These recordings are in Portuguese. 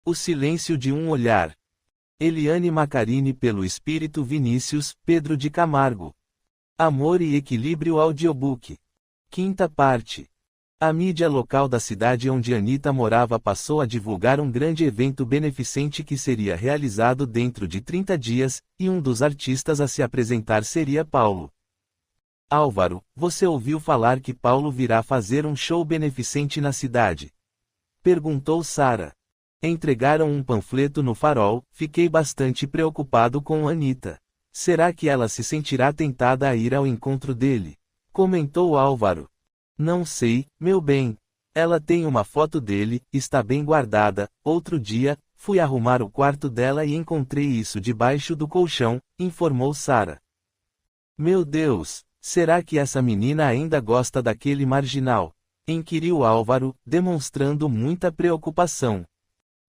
O silêncio de um olhar. Eliane Macarini pelo Espírito Vinícius, Pedro de Camargo. Amor e Equilíbrio Audiobook. Quinta parte. A mídia local da cidade onde Anita morava passou a divulgar um grande evento beneficente que seria realizado dentro de 30 dias, e um dos artistas a se apresentar seria Paulo. Álvaro, você ouviu falar que Paulo virá fazer um show beneficente na cidade? Perguntou Sara. Entregaram um panfleto no Farol, fiquei bastante preocupado com Anita. Será que ela se sentirá tentada a ir ao encontro dele? Comentou Álvaro. Não sei, meu bem. Ela tem uma foto dele, está bem guardada. Outro dia, fui arrumar o quarto dela e encontrei isso debaixo do colchão, informou Sara. Meu Deus, será que essa menina ainda gosta daquele marginal? Inquiriu Álvaro, demonstrando muita preocupação.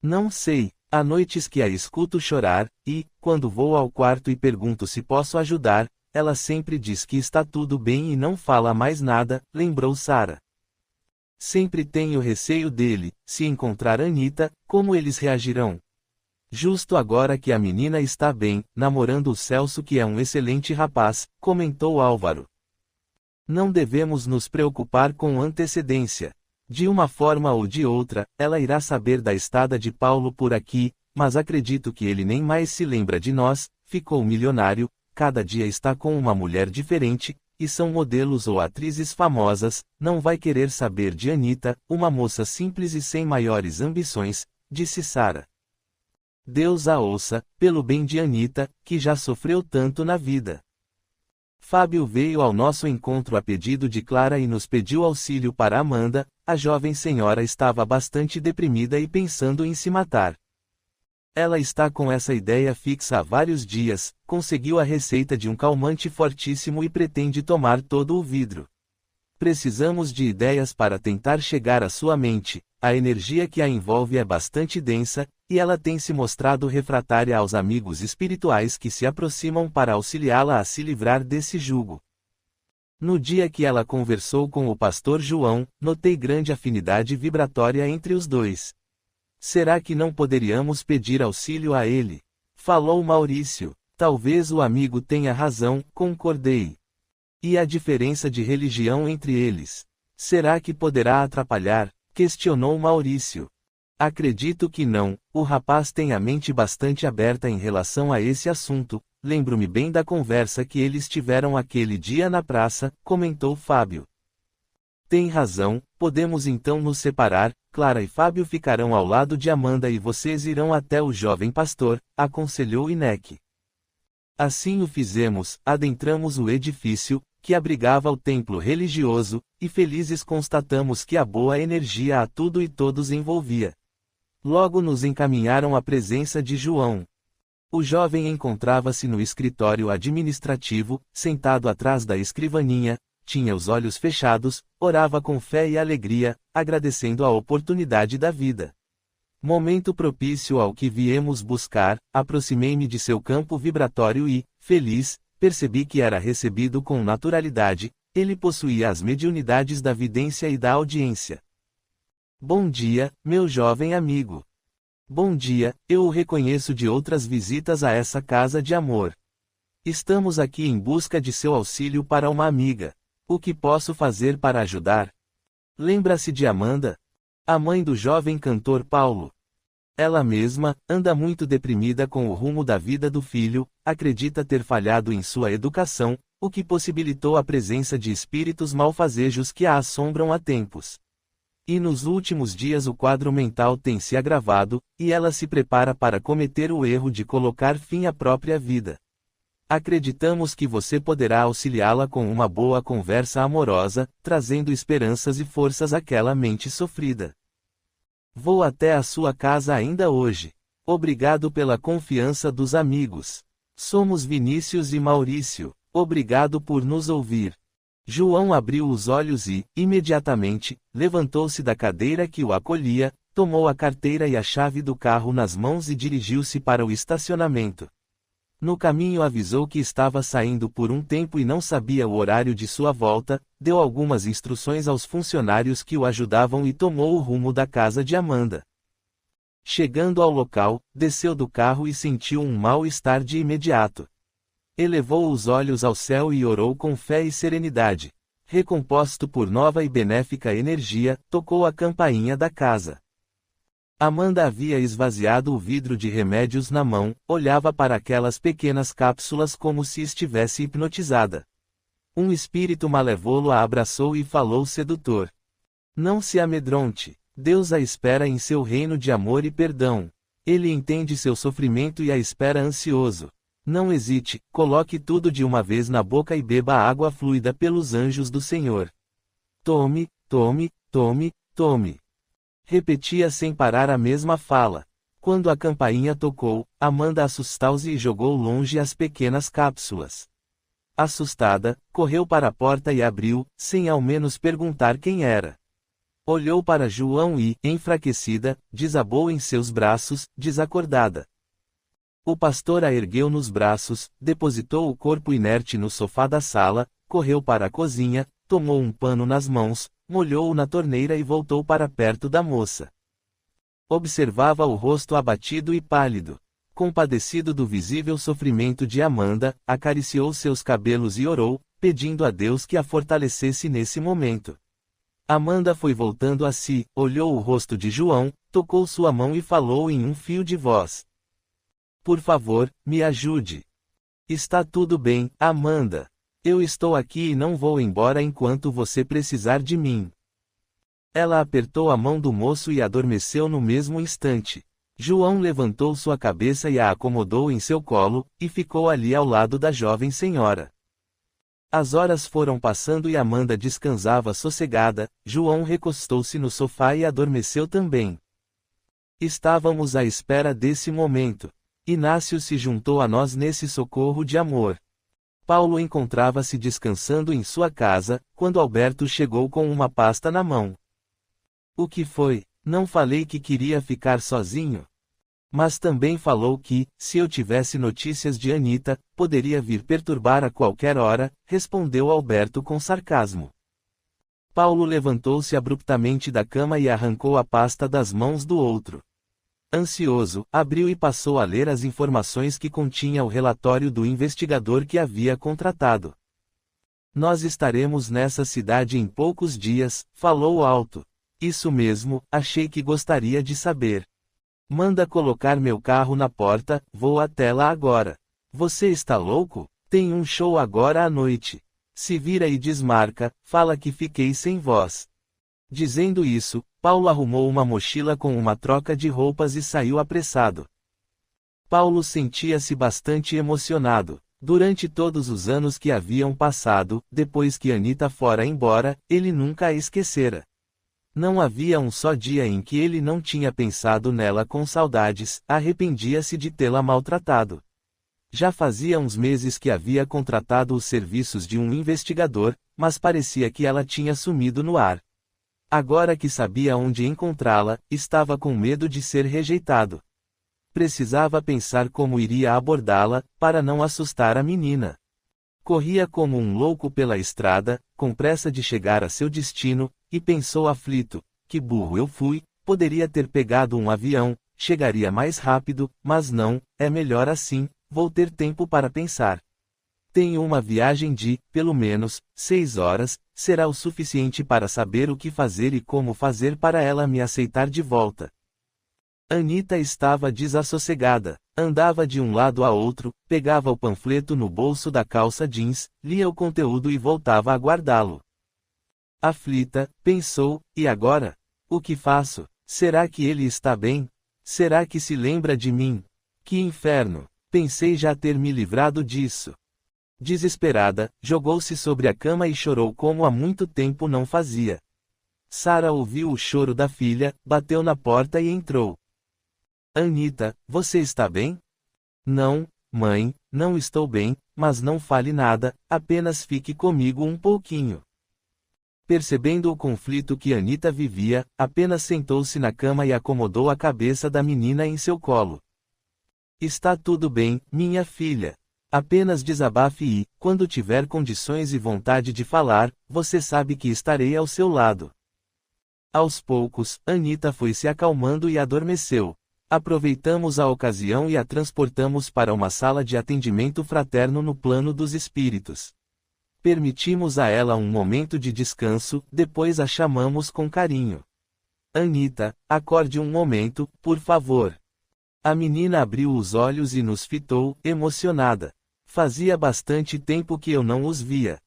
Não sei, há noites que a escuto chorar, e, quando vou ao quarto e pergunto se posso ajudar, ela sempre diz que está tudo bem e não fala mais nada, lembrou Sara. Sempre tenho receio dele, se encontrar Anita, como eles reagirão? Justo agora que a menina está bem, namorando o Celso que é um excelente rapaz, comentou Álvaro. Não devemos nos preocupar com antecedência. De uma forma ou de outra, ela irá saber da estada de Paulo por aqui, mas acredito que ele nem mais se lembra de nós, ficou milionário, cada dia está com uma mulher diferente, e são modelos ou atrizes famosas, não vai querer saber de Anita, uma moça simples e sem maiores ambições, disse Sara. Deus a ouça, pelo bem de Anita, que já sofreu tanto na vida. Fábio veio ao nosso encontro a pedido de Clara e nos pediu auxílio para Amanda, a jovem senhora estava bastante deprimida e pensando em se matar. Ela está com essa ideia fixa há vários dias, conseguiu a receita de um calmante fortíssimo e pretende tomar todo o vidro. Precisamos de ideias para tentar chegar à sua mente, a energia que a envolve é bastante densa, e ela tem se mostrado refratária aos amigos espirituais que se aproximam para auxiliá-la a se livrar desse jugo. No dia que ela conversou com o pastor João, notei grande afinidade vibratória entre os dois. Será que não poderíamos pedir auxílio a ele? Falou Maurício. Talvez o amigo tenha razão, concordei. E a diferença de religião entre eles? Será que poderá atrapalhar? Questionou Maurício. Acredito que não, o rapaz tem a mente bastante aberta em relação a esse assunto, lembro-me bem da conversa que eles tiveram aquele dia na praça, comentou Fábio. Tem razão, podemos então nos separar, Clara e Fábio ficarão ao lado de Amanda e vocês irão até o jovem pastor, aconselhou Inek. Assim o fizemos, adentramos o edifício, que abrigava o templo religioso, e felizes constatamos que a boa energia a tudo e todos envolvia. Logo nos encaminharam à presença de João. O jovem encontrava-se no escritório administrativo, sentado atrás da escrivaninha, tinha os olhos fechados, orava com fé e alegria, agradecendo a oportunidade da vida. Momento propício ao que viemos buscar, aproximei-me de seu campo vibratório e, feliz, percebi que era recebido com naturalidade, ele possuía as mediunidades da vidência e da audiência. Bom dia, meu jovem amigo. Bom dia, eu o reconheço de outras visitas a essa casa de amor. Estamos aqui em busca de seu auxílio para uma amiga. O que posso fazer para ajudar? Lembra-se de Amanda? A mãe do jovem cantor Paulo. Ela mesma, anda muito deprimida com o rumo da vida do filho, acredita ter falhado em sua educação, o que possibilitou a presença de espíritos malfazejos que a assombram há tempos. E nos últimos dias o quadro mental tem se agravado, e ela se prepara para cometer o erro de colocar fim à própria vida. Acreditamos que você poderá auxiliá-la com uma boa conversa amorosa, trazendo esperanças e forças àquela mente sofrida. Vou até a sua casa ainda hoje. Obrigado pela confiança dos amigos. Somos Vinícius e Maurício. Obrigado por nos ouvir. João abriu os olhos e, imediatamente, levantou-se da cadeira que o acolhia, tomou a carteira e a chave do carro nas mãos e dirigiu-se para o estacionamento. No caminho avisou que estava saindo por um tempo e não sabia o horário de sua volta, deu algumas instruções aos funcionários que o ajudavam e tomou o rumo da casa de Amanda. Chegando ao local, desceu do carro e sentiu um mal-estar de imediato. Elevou os olhos ao céu e orou com fé e serenidade. Recomposto por nova e benéfica energia, tocou a campainha da casa. Amanda havia esvaziado o vidro de remédios na mão, olhava para aquelas pequenas cápsulas como se estivesse hipnotizada. Um espírito malévolo a abraçou e falou sedutor. Não se amedronte. Deus a espera em seu reino de amor e perdão. Ele entende seu sofrimento e a espera ansioso. Não hesite, coloque tudo de uma vez na boca e beba a água fluida pelos anjos do Senhor. Tome, tome, tome, tome. Repetia sem parar a mesma fala. Quando a campainha tocou, Amanda assustou-se e jogou longe as pequenas cápsulas. Assustada, correu para a porta e abriu, sem ao menos perguntar quem era. Olhou para João e, enfraquecida, desabou em seus braços, desacordada. O pastor a ergueu nos braços, depositou o corpo inerte no sofá da sala, correu para a cozinha, tomou um pano nas mãos, molhou-o na torneira e voltou para perto da moça. Observava o rosto abatido e pálido. Compadecido do visível sofrimento de Amanda, acariciou seus cabelos e orou, pedindo a Deus que a fortalecesse nesse momento. Amanda foi voltando a si, olhou o rosto de João, tocou sua mão e falou em um fio de voz. Por favor, me ajude. Está tudo bem, Amanda. Eu estou aqui e não vou embora enquanto você precisar de mim. Ela apertou a mão do moço e adormeceu no mesmo instante. João levantou sua cabeça e a acomodou em seu colo, e ficou ali ao lado da jovem senhora. As horas foram passando e Amanda descansava sossegada, João recostou-se no sofá e adormeceu também. Estávamos à espera desse momento. Inácio se juntou a nós nesse socorro de amor. Paulo encontrava-se descansando em sua casa, quando Alberto chegou com uma pasta na mão. O que foi? Não falei que queria ficar sozinho? Mas também falou que, se eu tivesse notícias de Anita, poderia vir perturbar a qualquer hora, respondeu Alberto com sarcasmo. Paulo levantou-se abruptamente da cama e arrancou a pasta das mãos do outro. Ansioso, abriu e passou a ler as informações que continha o relatório do investigador que havia contratado. Nós estaremos nessa cidade em poucos dias, falou alto. Isso mesmo, achei que gostaria de saber. Manda colocar meu carro na porta, vou até lá agora. Você está louco? Tem um show agora à noite. Se vira e desmarca, fala que fiquei sem voz. Dizendo isso, Paulo arrumou uma mochila com uma troca de roupas e saiu apressado. Paulo sentia-se bastante emocionado. Durante todos os anos que haviam passado, depois que Anita fora embora, ele nunca a esquecera. Não havia um só dia em que ele não tinha pensado nela com saudades, arrependia-se de tê-la maltratado. Já fazia uns meses que havia contratado os serviços de um investigador, mas parecia que ela tinha sumido no ar. Agora que sabia onde encontrá-la, estava com medo de ser rejeitado. Precisava pensar como iria abordá-la, para não assustar a menina. Corria como um louco pela estrada, com pressa de chegar a seu destino, e pensou aflito: que burro eu fui, poderia ter pegado um avião, chegaria mais rápido, mas não, é melhor assim, vou ter tempo para pensar. Tenho uma viagem de, pelo menos, 6 horas, será o suficiente para saber o que fazer e como fazer para ela me aceitar de volta. Anita estava desassossegada, andava de um lado a outro, pegava o panfleto no bolso da calça jeans, lia o conteúdo e voltava a guardá-lo. Aflita, pensou, e agora? O que faço? Será que ele está bem? Será que se lembra de mim? Que inferno! Pensei já ter me livrado disso. Desesperada, jogou-se sobre a cama e chorou como há muito tempo não fazia. Sara ouviu o choro da filha, bateu na porta e entrou. Anita, você está bem? Não, mãe, não estou bem, mas não fale nada, apenas fique comigo um pouquinho. Percebendo o conflito que Anita vivia, apenas sentou-se na cama e acomodou a cabeça da menina em seu colo. Está tudo bem, minha filha. Apenas desabafe e, quando tiver condições e vontade de falar, você sabe que estarei ao seu lado. Aos poucos, Anita foi se acalmando e adormeceu. Aproveitamos a ocasião e a transportamos para uma sala de atendimento fraterno no plano dos espíritos. Permitimos a ela um momento de descanso, depois a chamamos com carinho. Anita, acorde um momento, por favor. A menina abriu os olhos e nos fitou, emocionada. Fazia bastante tempo que eu não os via.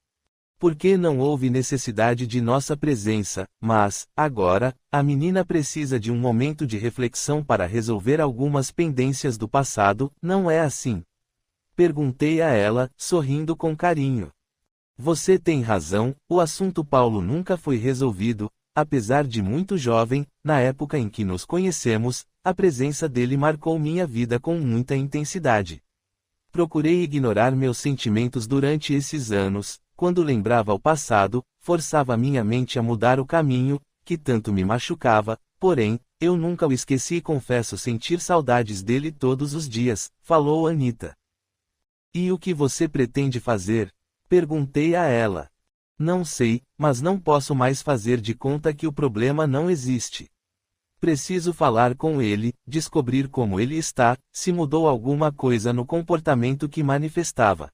Porque não houve necessidade de nossa presença, mas, agora, a menina precisa de um momento de reflexão para resolver algumas pendências do passado, não é assim? Perguntei a ela, sorrindo com carinho. Você tem razão, o assunto Paulo nunca foi resolvido, apesar de muito jovem, na época em que nos conhecemos, a presença dele marcou minha vida com muita intensidade. Procurei ignorar meus sentimentos durante esses anos. Quando lembrava o passado, forçava minha mente a mudar o caminho, que tanto me machucava, porém, eu nunca o esqueci e confesso sentir saudades dele todos os dias, falou Anita. E o que você pretende fazer? Perguntei a ela. Não sei, mas não posso mais fazer de conta que o problema não existe. Preciso falar com ele, descobrir como ele está, se mudou alguma coisa no comportamento que manifestava.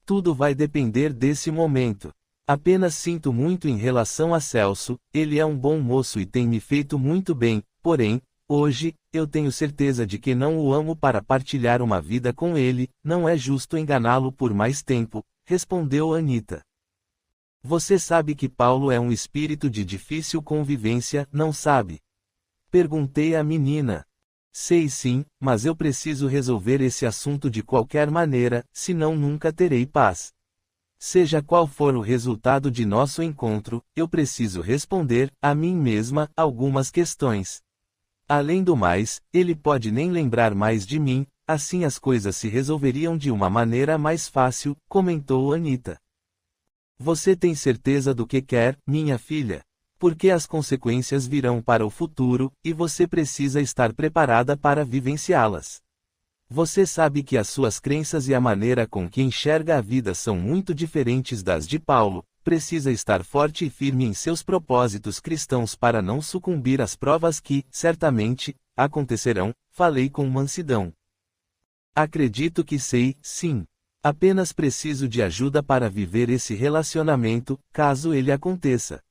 Tudo vai depender desse momento. Apenas sinto muito em relação a Celso, ele é um bom moço e tem me feito muito bem, porém, hoje, eu tenho certeza de que não o amo para partilhar uma vida com ele, não é justo enganá-lo por mais tempo, respondeu Anita. Você sabe que Paulo é um espírito de difícil convivência, não sabe? Perguntei à menina. Sei sim, mas eu preciso resolver esse assunto de qualquer maneira, senão nunca terei paz. Seja qual for o resultado de nosso encontro, eu preciso responder, a mim mesma, algumas questões. Além do mais, ele pode nem lembrar mais de mim, assim as coisas se resolveriam de uma maneira mais fácil, comentou Anita. Você tem certeza do que quer, minha filha? Porque as consequências virão para o futuro, e você precisa estar preparada para vivenciá-las. Você sabe que as suas crenças e a maneira com que enxerga a vida são muito diferentes das de Paulo, precisa estar forte e firme em seus propósitos cristãos para não sucumbir às provas que, certamente, acontecerão, falei com mansidão. Acredito que sei, sim. Apenas preciso de ajuda para viver esse relacionamento, caso ele aconteça.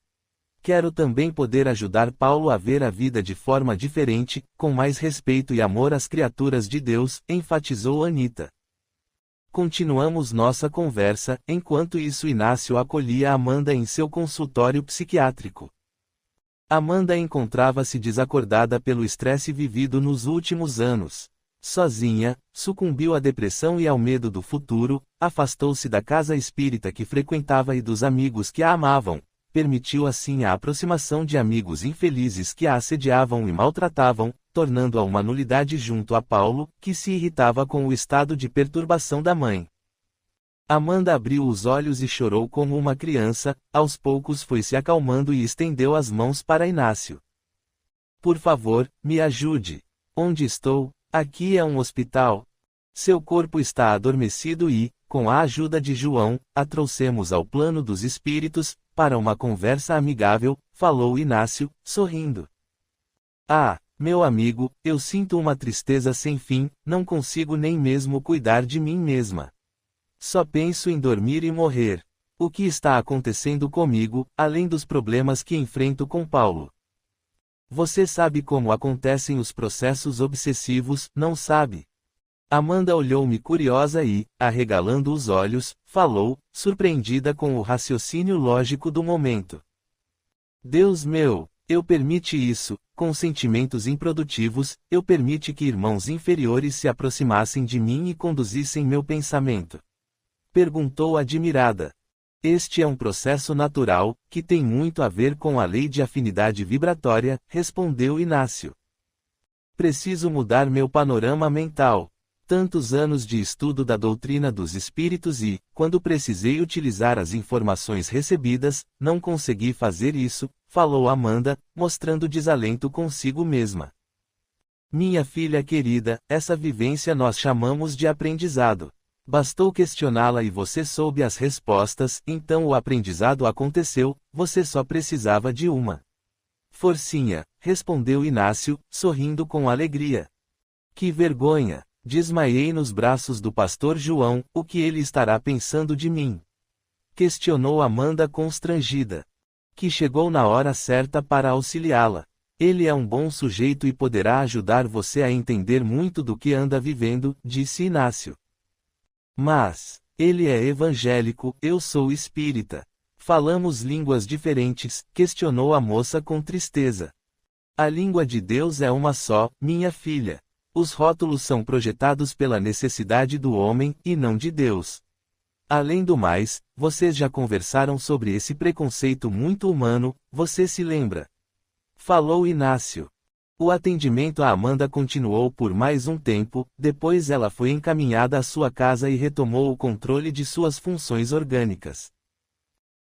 Quero também poder ajudar Paulo a ver a vida de forma diferente, com mais respeito e amor às criaturas de Deus, enfatizou Anita. Continuamos nossa conversa, enquanto isso Inácio acolhia Amanda em seu consultório psiquiátrico. Amanda encontrava-se desacordada pelo estresse vivido nos últimos anos. Sozinha, sucumbiu à depressão e ao medo do futuro, afastou-se da casa espírita que frequentava e dos amigos que a amavam. Permitiu assim a aproximação de amigos infelizes que a assediavam e maltratavam, tornando-a uma nulidade junto a Paulo, que se irritava com o estado de perturbação da mãe. Amanda abriu os olhos e chorou como uma criança, aos poucos foi se acalmando e estendeu as mãos para Inácio. Por favor, me ajude. Onde estou? Aqui é um hospital. Seu corpo está adormecido e, com a ajuda de João, a trouxemos ao plano dos espíritos, para uma conversa amigável, falou Inácio, sorrindo. Ah, meu amigo, eu sinto uma tristeza sem fim, não consigo nem mesmo cuidar de mim mesma. Só penso em dormir e morrer. O que está acontecendo comigo, além dos problemas que enfrento com Paulo? Você sabe como acontecem os processos obsessivos, não sabe? Amanda olhou-me curiosa e, arregalando os olhos, falou, surpreendida com o raciocínio lógico do momento. Deus meu, eu permite isso, com sentimentos improdutivos, eu permite que irmãos inferiores se aproximassem de mim e conduzissem meu pensamento. Perguntou admirada. Este é um processo natural, que tem muito a ver com a lei de afinidade vibratória, respondeu Inácio. Preciso mudar meu panorama mental. Tantos anos de estudo da doutrina dos espíritos e, quando precisei utilizar as informações recebidas, não consegui fazer isso, falou Amanda, mostrando desalento consigo mesma. Minha filha querida, essa vivência nós chamamos de aprendizado. Bastou questioná-la e você soube as respostas, então o aprendizado aconteceu, você só precisava de uma forcinha, respondeu Inácio, sorrindo com alegria. Que vergonha! Desmaiei nos braços do pastor João, o que ele estará pensando de mim? Questionou Amanda constrangida. Que chegou na hora certa para auxiliá-la. Ele é um bom sujeito e poderá ajudar você a entender muito do que anda vivendo, disse Inácio. Mas, ele é evangélico, eu sou espírita. Falamos línguas diferentes, questionou a moça com tristeza. A língua de Deus é uma só, minha filha. Os rótulos são projetados pela necessidade do homem, e não de Deus. Além do mais, vocês já conversaram sobre esse preconceito muito humano, você se lembra? Falou Inácio. O atendimento a Amanda continuou por mais um tempo, depois ela foi encaminhada à sua casa e retomou o controle de suas funções orgânicas.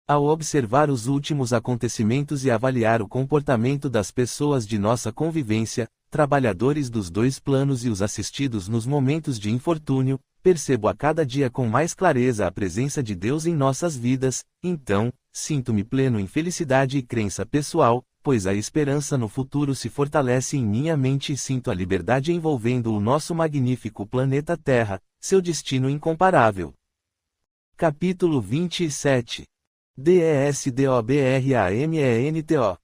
Ao observar os últimos acontecimentos e avaliar o comportamento das pessoas de nossa convivência, trabalhadores dos dois planos e os assistidos nos momentos de infortúnio, percebo a cada dia com mais clareza a presença de Deus em nossas vidas, então, sinto-me pleno em felicidade e crença pessoal, pois a esperança no futuro se fortalece em minha mente e sinto a liberdade envolvendo o nosso magnífico planeta Terra, seu destino incomparável. Capítulo 27. DESDOBRAMENTO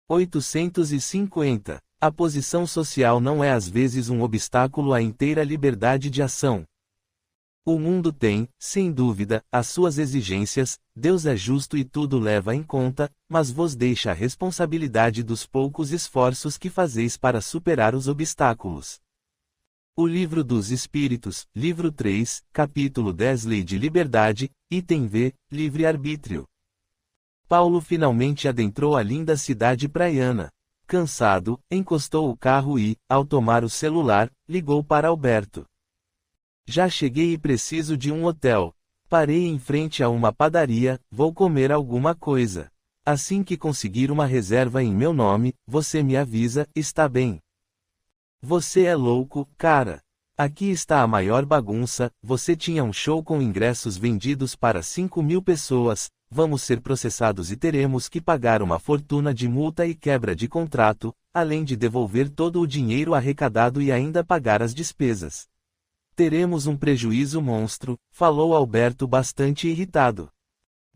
850. A posição social não é às vezes um obstáculo à inteira liberdade de ação. O mundo tem, sem dúvida, as suas exigências, Deus é justo e tudo leva em conta, mas vos deixa a responsabilidade dos poucos esforços que fazeis para superar os obstáculos. O Livro dos Espíritos, livro 3, capítulo 10 Lei de Liberdade, item V, Livre-Arbítrio. Paulo finalmente adentrou a linda cidade praiana. Cansado, encostou o carro e, ao tomar o celular, ligou para Alberto. Já cheguei e preciso de um hotel. Parei em frente a uma padaria, vou comer alguma coisa. Assim que conseguir uma reserva em meu nome, você me avisa, está bem? Você é louco, cara. Aqui está a maior bagunça, você tinha um show com ingressos vendidos para 5.000 pessoas, vamos ser processados e teremos que pagar uma fortuna de multa e quebra de contrato, além de devolver todo o dinheiro arrecadado e ainda pagar as despesas. Teremos um prejuízo monstro, falou Alberto bastante irritado.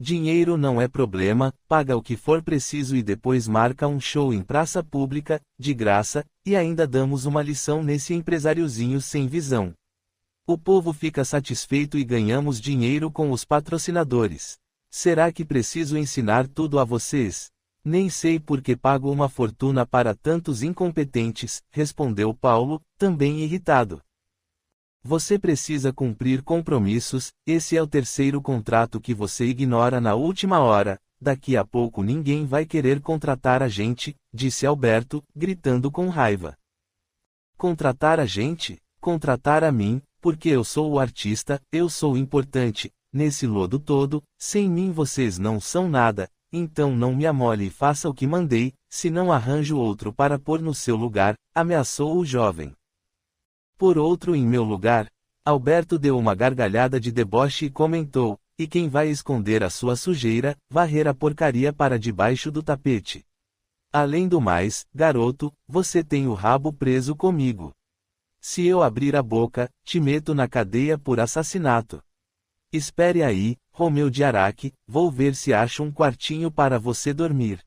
Dinheiro não é problema, paga o que for preciso e depois marca um show em praça pública, de graça, e ainda damos uma lição nesse empresáriozinho sem visão. O povo fica satisfeito e ganhamos dinheiro com os patrocinadores. Será que preciso ensinar tudo a vocês? Nem sei por que pago uma fortuna para tantos incompetentes, respondeu Paulo, também irritado. Você precisa cumprir compromissos, esse é o terceiro contrato que você ignora na última hora, daqui a pouco ninguém vai querer contratar a gente, disse Alberto, gritando com raiva. Contratar a gente? Contratar a mim, porque eu sou o artista, eu sou importante, nesse lodo todo, sem mim vocês não são nada, então não me amole e faça o que mandei, senão arranjo outro para pôr no seu lugar, ameaçou o jovem. Por outro em meu lugar? Alberto deu uma gargalhada de deboche e comentou, e quem vai esconder a sua sujeira, varrer a porcaria para debaixo do tapete. Além do mais, garoto, você tem o rabo preso comigo. Se eu abrir a boca, te meto na cadeia por assassinato. Espere aí, Romeu de Araque, vou ver se acho um quartinho para você dormir.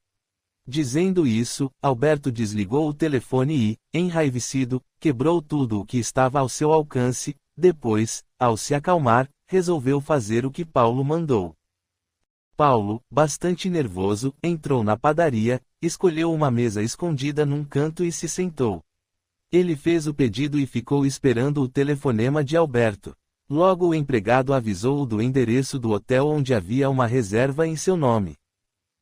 Dizendo isso, Alberto desligou o telefone e, enraivecido, quebrou tudo o que estava ao seu alcance, depois, ao se acalmar, resolveu fazer o que Paulo mandou. Paulo, bastante nervoso, entrou na padaria, escolheu uma mesa escondida num canto e se sentou. Ele fez o pedido e ficou esperando o telefonema de Alberto. Logo o empregado avisou-o do endereço do hotel onde havia uma reserva em seu nome.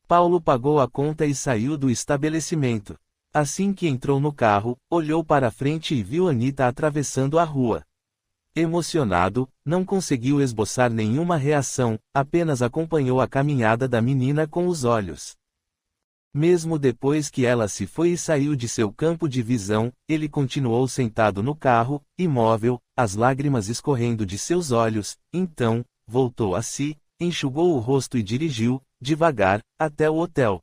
Paulo pagou a conta e saiu do estabelecimento. Assim que entrou no carro, olhou para frente e viu Anita atravessando a rua. Emocionado, não conseguiu esboçar nenhuma reação, apenas acompanhou a caminhada da menina com os olhos. Mesmo depois que ela se foi e saiu de seu campo de visão, ele continuou sentado no carro, imóvel, as lágrimas escorrendo de seus olhos, então, voltou a si, enxugou o rosto e dirigiu, devagar, até o hotel.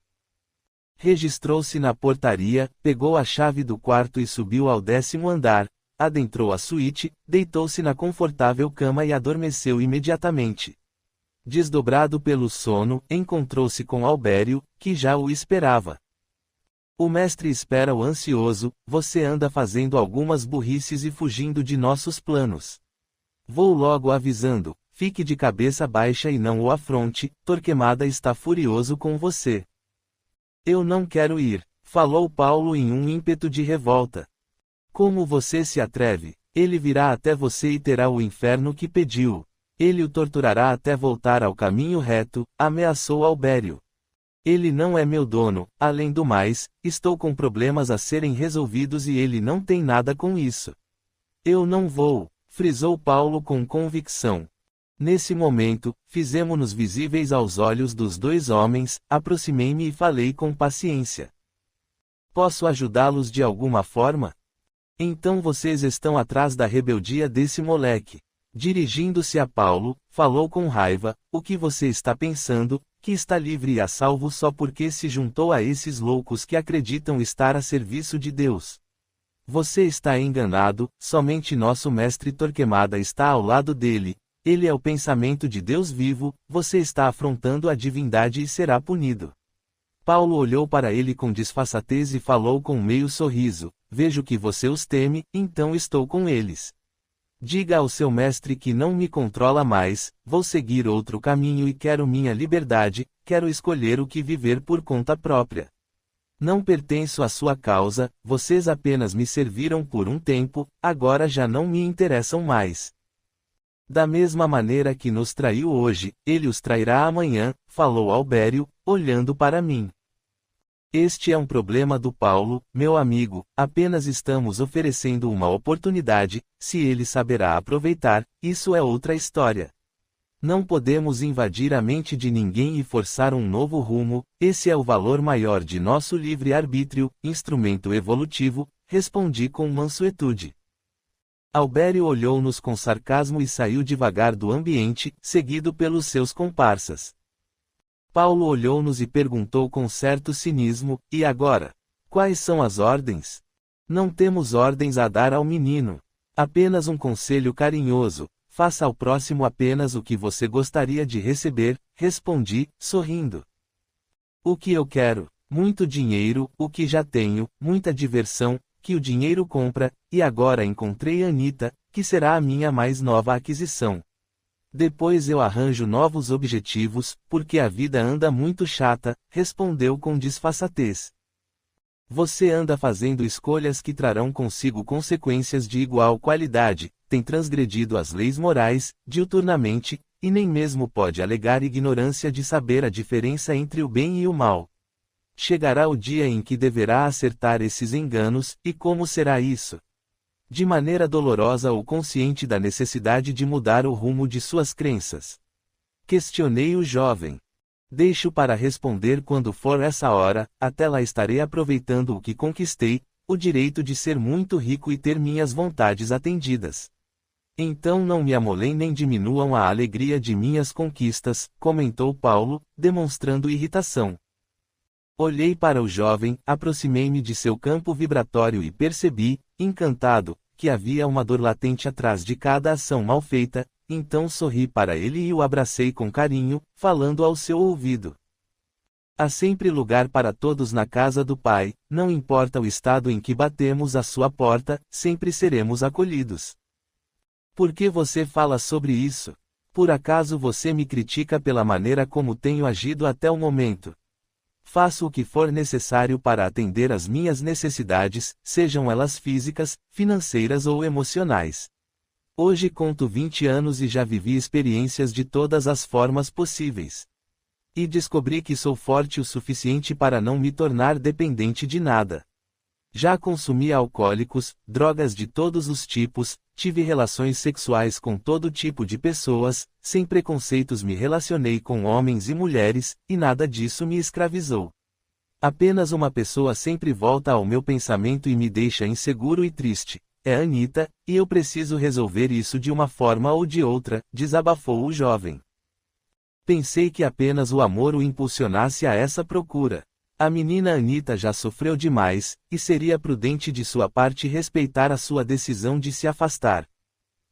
Registrou-se na portaria, pegou a chave do quarto e subiu ao 10º andar. adentrou a suíte, deitou-se na confortável cama e adormeceu imediatamente. Desdobrado pelo sono, encontrou-se com Albério, que já o esperava. O mestre espera-o ansioso, você anda fazendo algumas burrices e fugindo de nossos planos. Vou logo avisando, fique de cabeça baixa e não o afronte, Torquemada está furioso com você. Eu não quero ir, falou Paulo em um ímpeto de revolta. Como você se atreve? Ele virá até você e terá o inferno que pediu. Ele o torturará até voltar ao caminho reto, ameaçou Albério. Ele não é meu dono, além do mais, estou com problemas a serem resolvidos e ele não tem nada com isso. Eu não vou, frisou Paulo com convicção. Nesse momento, fizemo-nos visíveis aos olhos dos dois homens, aproximei-me e falei com paciência. Posso ajudá-los de alguma forma? Então vocês estão atrás da rebeldia desse moleque. Dirigindo-se a Paulo, falou com raiva, o que você está pensando, que está livre e a salvo só porque se juntou a esses loucos que acreditam estar a serviço de Deus. Você está enganado, somente nosso mestre Torquemada está ao lado dele, ele é o pensamento de Deus vivo, você está afrontando a divindade e será punido. Paulo olhou para ele com disfarçatez e falou com meio sorriso, vejo que você os teme, então estou com eles. Diga ao seu mestre que não me controla mais, vou seguir outro caminho e quero minha liberdade, quero escolher o que viver por conta própria. Não pertenço à sua causa, vocês apenas me serviram por um tempo, agora já não me interessam mais. Da mesma maneira que nos traiu hoje, ele os trairá amanhã, falou Albério, olhando para mim. Este é um problema do Paulo, meu amigo, apenas estamos oferecendo uma oportunidade, se ele saberá aproveitar, isso é outra história. Não podemos invadir a mente de ninguém e forçar um novo rumo, esse é o valor maior de nosso livre-arbítrio, instrumento evolutivo, respondi com mansuetude. Albério olhou-nos com sarcasmo e saiu devagar do ambiente, seguido pelos seus comparsas. Paulo olhou-nos e perguntou com certo cinismo, e agora? Quais são as ordens? Não temos ordens a dar ao menino. Apenas um conselho carinhoso, faça ao próximo apenas o que você gostaria de receber, respondi, sorrindo. O que eu quero? Muito dinheiro, o que já tenho, muita diversão, que o dinheiro compra, e agora encontrei Anita, que será a minha mais nova aquisição. Depois eu arranjo novos objetivos, porque a vida anda muito chata, respondeu com disfarçatez. Você anda fazendo escolhas que trarão consigo consequências de igual qualidade, tem transgredido as leis morais, diuturnamente, e nem mesmo pode alegar ignorância de saber a diferença entre o bem e o mal. Chegará o dia em que deverá acertar esses enganos, e como será isso? De maneira dolorosa ou consciente da necessidade de mudar o rumo de suas crenças? Questionei o jovem. Deixo para responder quando for essa hora, até lá estarei aproveitando o que conquistei, o direito de ser muito rico e ter minhas vontades atendidas. Então não me amolem nem diminuam a alegria de minhas conquistas, comentou Paulo, demonstrando irritação. Olhei para o jovem, aproximei-me de seu campo vibratório e percebi, encantado, que havia uma dor latente atrás de cada ação mal feita, então sorri para ele e o abracei com carinho, falando ao seu ouvido. Há sempre lugar para todos na casa do Pai, não importa o estado em que batemos a sua porta, sempre seremos acolhidos. Por que você fala sobre isso? Por acaso você me critica pela maneira como tenho agido até o momento? Faço o que for necessário para atender às minhas necessidades, sejam elas físicas, financeiras ou emocionais. Hoje conto 20 anos e já vivi experiências de todas as formas possíveis. E descobri que sou forte o suficiente para não me tornar dependente de nada. Já consumi alcoólicos, drogas de todos os tipos, tive relações sexuais com todo tipo de pessoas, sem preconceitos me relacionei com homens e mulheres, e nada disso me escravizou. Apenas uma pessoa sempre volta ao meu pensamento e me deixa inseguro e triste. É Anita, e eu preciso resolver isso de uma forma ou de outra, desabafou o jovem. Pensei que apenas o amor o impulsionasse a essa procura. A menina Anita já sofreu demais, e seria prudente de sua parte respeitar a sua decisão de se afastar.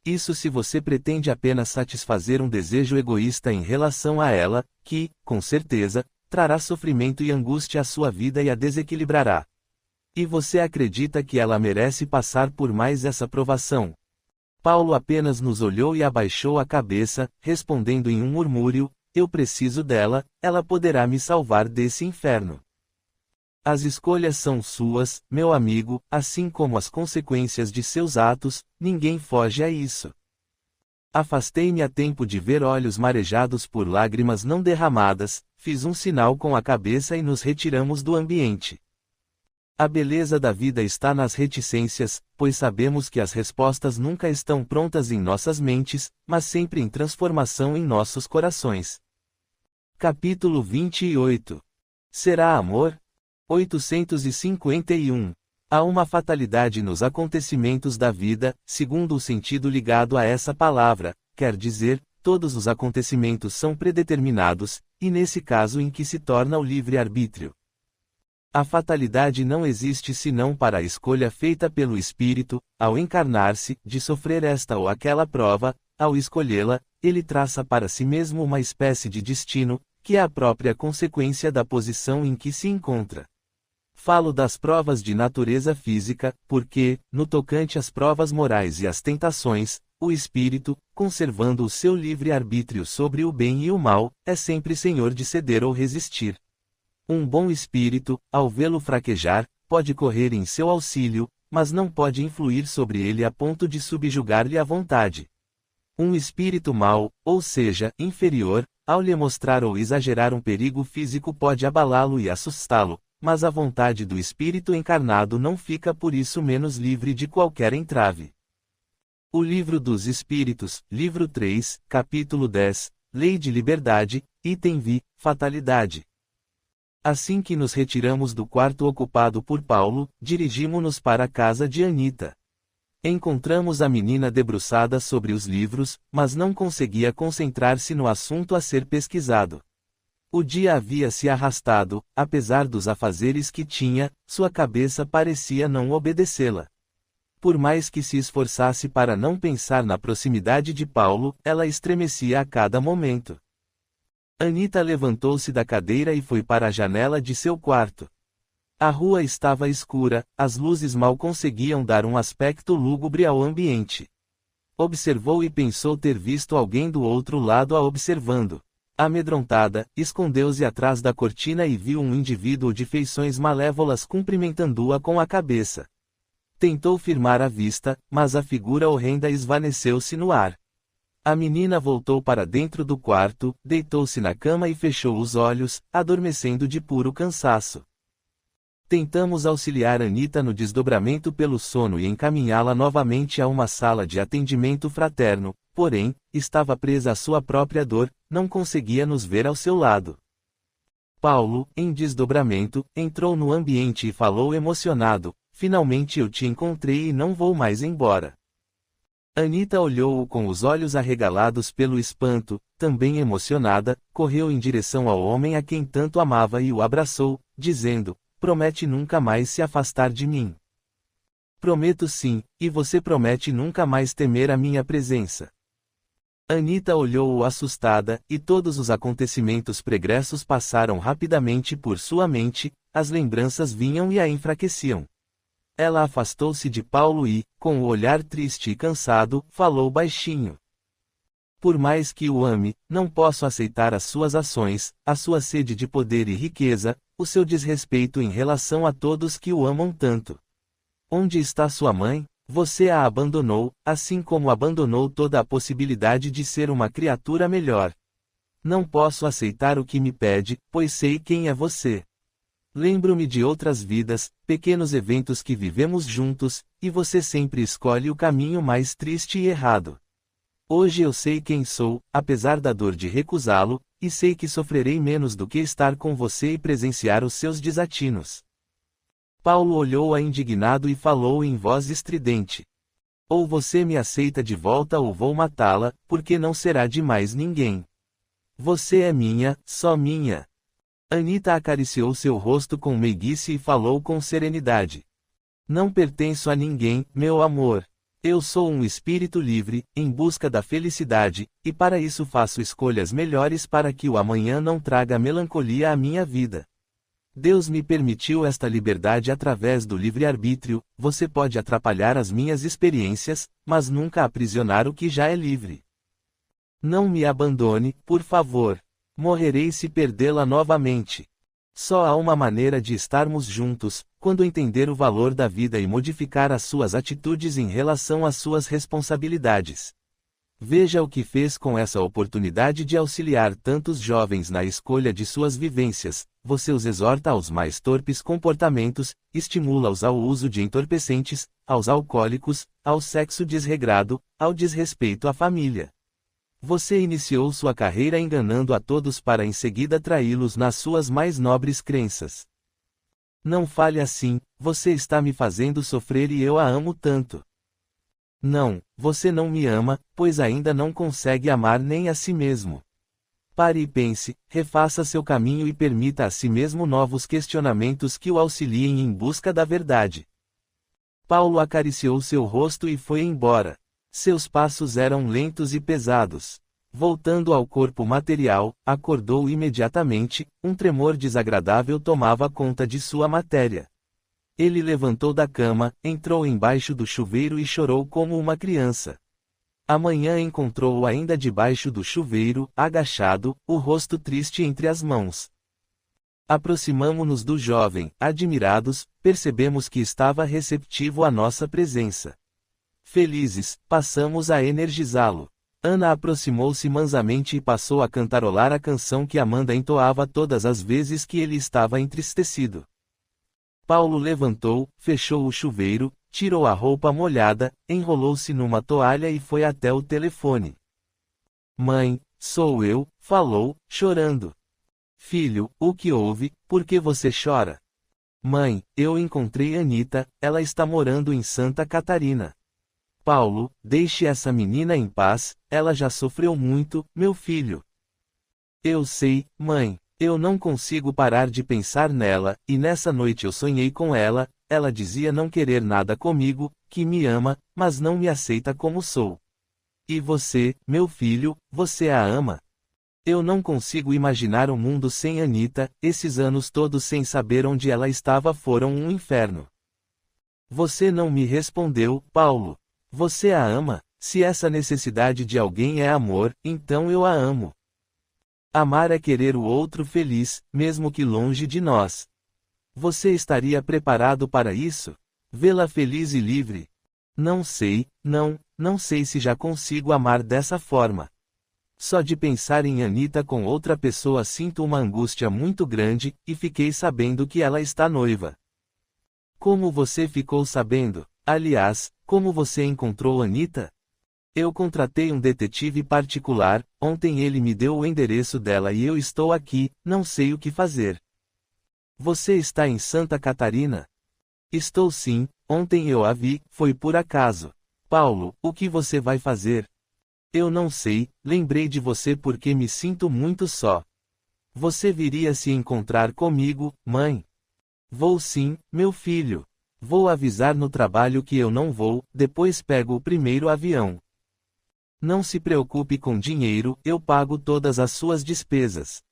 Isso se você pretende apenas satisfazer um desejo egoísta em relação a ela, que, com certeza, trará sofrimento e angústia à sua vida e a desequilibrará. E você acredita que ela merece passar por mais essa provação? Paulo apenas nos olhou e abaixou a cabeça, respondendo em um murmúrio: eu preciso dela, ela poderá me salvar desse inferno. As escolhas são suas, meu amigo, assim como as consequências de seus atos, ninguém foge a isso. Afastei-me a tempo de ver olhos marejados por lágrimas não derramadas, fiz um sinal com a cabeça e nos retiramos do ambiente. A beleza da vida está nas reticências, pois sabemos que as respostas nunca estão prontas em nossas mentes, mas sempre em transformação em nossos corações. Capítulo 28. Será amor? 851. Há uma fatalidade nos acontecimentos da vida, segundo o sentido ligado a essa palavra, quer dizer, todos os acontecimentos são predeterminados, e nesse caso em que se torna o livre-arbítrio. A fatalidade não existe senão para a escolha feita pelo espírito, ao encarnar-se, de sofrer esta ou aquela prova, ao escolhê-la, ele traça para si mesmo uma espécie de destino, que é a própria consequência da posição em que se encontra. Falo das provas de natureza física, porque, no tocante às provas morais e às tentações, o espírito, conservando o seu livre-arbítrio sobre o bem e o mal, é sempre senhor de ceder ou resistir. Um bom espírito, ao vê-lo fraquejar, pode correr em seu auxílio, mas não pode influir sobre ele a ponto de subjugar-lhe a vontade. Um espírito mau, ou seja, inferior, ao lhe mostrar ou exagerar um perigo físico pode abalá-lo e assustá-lo, mas a vontade do espírito encarnado não fica por isso menos livre de qualquer entrave. O Livro dos Espíritos, livro 3, capítulo 10, Lei de Liberdade, item V, Fatalidade. Assim que nos retiramos do quarto ocupado por Paulo, dirigimo-nos para a casa de Anita. Encontramos a menina debruçada sobre os livros, mas não conseguia concentrar-se no assunto a ser pesquisado. O dia havia se arrastado, apesar dos afazeres que tinha, sua cabeça parecia não obedecê-la. Por mais que se esforçasse para não pensar na proximidade de Paulo, ela estremecia a cada momento. Anita levantou-se da cadeira e foi para a janela de seu quarto. A rua estava escura, as luzes mal conseguiam dar um aspecto lúgubre ao ambiente. Observou e pensou ter visto alguém do outro lado a observando. Amedrontada, escondeu-se atrás da cortina e viu um indivíduo de feições malévolas cumprimentando-a com a cabeça. Tentou firmar a vista, mas a figura horrenda esvaneceu-se no ar. A menina voltou para dentro do quarto, deitou-se na cama e fechou os olhos, adormecendo de puro cansaço. Tentamos auxiliar Anita no desdobramento pelo sono e encaminhá-la novamente a uma sala de atendimento fraterno, porém, estava presa à sua própria dor, não conseguia nos ver ao seu lado. Paulo, em desdobramento, entrou no ambiente e falou emocionado: finalmente eu te encontrei e não vou mais embora. Anita olhou-o com os olhos arregalados pelo espanto, também emocionada, correu em direção ao homem a quem tanto amava e o abraçou, dizendo: promete nunca mais se afastar de mim. Prometo sim, e você promete nunca mais temer a minha presença. Anita olhou-o assustada, e todos os acontecimentos pregressos passaram rapidamente por sua mente, as lembranças vinham e a enfraqueciam. Ela afastou-se de Paulo e, com o olhar triste e cansado, falou baixinho. Por mais que o ame, não posso aceitar as suas ações, a sua sede de poder e riqueza, o seu desrespeito em relação a todos que o amam tanto. Onde está sua mãe? Você a abandonou, assim como abandonou toda a possibilidade de ser uma criatura melhor. Não posso aceitar o que me pede, pois sei quem é você. Lembro-me de outras vidas, pequenos eventos que vivemos juntos, e você sempre escolhe o caminho mais triste e errado. Hoje eu sei quem sou, apesar da dor de recusá-lo, e sei que sofrerei menos do que estar com você e presenciar os seus desatinos. Paulo olhou-a indignado e falou em voz estridente: ou você me aceita de volta ou vou matá-la, porque não será de mais ninguém. Você é minha, só minha. Anita acariciou seu rosto com meiguice e falou com serenidade. Não pertenço a ninguém, meu amor. Eu sou um espírito livre, em busca da felicidade, e para isso faço escolhas melhores para que o amanhã não traga melancolia à minha vida. Deus me permitiu esta liberdade através do livre-arbítrio. Você pode atrapalhar as minhas experiências, mas nunca aprisionar o que já é livre. Não me abandone, por favor. Morrerei se perdê-la novamente. Só há uma maneira de estarmos juntos, quando entender o valor da vida e modificar as suas atitudes em relação às suas responsabilidades. Veja o que fez com essa oportunidade de auxiliar tantos jovens na escolha de suas vivências. Você os exorta aos mais torpes comportamentos, estimula-os ao uso de entorpecentes, aos alcoólicos, ao sexo desregrado, ao desrespeito à família. Você iniciou sua carreira enganando a todos para em seguida traí-los nas suas mais nobres crenças. Não fale assim, você está me fazendo sofrer e eu a amo tanto. Não, você não me ama, pois ainda não consegue amar nem a si mesmo. Pare e pense, refaça seu caminho e permita a si mesmo novos questionamentos que o auxiliem em busca da verdade. Paulo acariciou seu rosto e foi embora. Seus passos eram lentos e pesados. Voltando ao corpo material, acordou imediatamente, um tremor desagradável tomava conta de sua matéria. Ele levantou da cama, entrou embaixo do chuveiro e chorou como uma criança. Amanhã encontrou-o ainda debaixo do chuveiro, agachado, o rosto triste entre as mãos. Aproximamo-nos do jovem, admirados, percebemos que estava receptivo à nossa presença. Felizes, passamos a energizá-lo. Ana aproximou-se mansamente e passou a cantarolar a canção que Amanda entoava todas as vezes que ele estava entristecido. Paulo levantou, fechou o chuveiro, tirou a roupa molhada, enrolou-se numa toalha e foi até o telefone. Mãe, sou eu, falou, chorando. Filho, o que houve, por que você chora? Mãe, eu encontrei Anita, ela está morando em Santa Catarina. Paulo, deixe essa menina em paz, ela já sofreu muito, meu filho. Eu sei, mãe, eu não consigo parar de pensar nela, e nessa noite eu sonhei com ela, ela dizia não querer nada comigo, que me ama, mas não me aceita como sou. E você, meu filho, você a ama? Eu não consigo imaginar um mundo sem Anita, esses anos todos sem saber onde ela estava foram um inferno. Você não me respondeu, Paulo. Você a ama? Se essa necessidade de alguém é amor, então eu a amo. Amar é querer o outro feliz, mesmo que longe de nós. Você estaria preparado para isso? Vê-la feliz e livre? Não sei, não sei se já consigo amar dessa forma. Só de pensar em Anita com outra pessoa sinto uma angústia muito grande, e fiquei sabendo que ela está noiva. Como você ficou sabendo? Aliás, como você encontrou Anita? Eu contratei um detetive particular, ontem ele me deu o endereço dela e eu estou aqui, não sei o que fazer. Você está em Santa Catarina? Estou sim, ontem eu a vi, foi por acaso. Paulo, o que você vai fazer? Eu não sei, lembrei de você porque me sinto muito só. Você viria se encontrar comigo, mãe? Vou sim, meu filho. Vou avisar no trabalho que eu não vou, depois pego o primeiro avião. Não se preocupe com dinheiro, eu pago todas as suas despesas.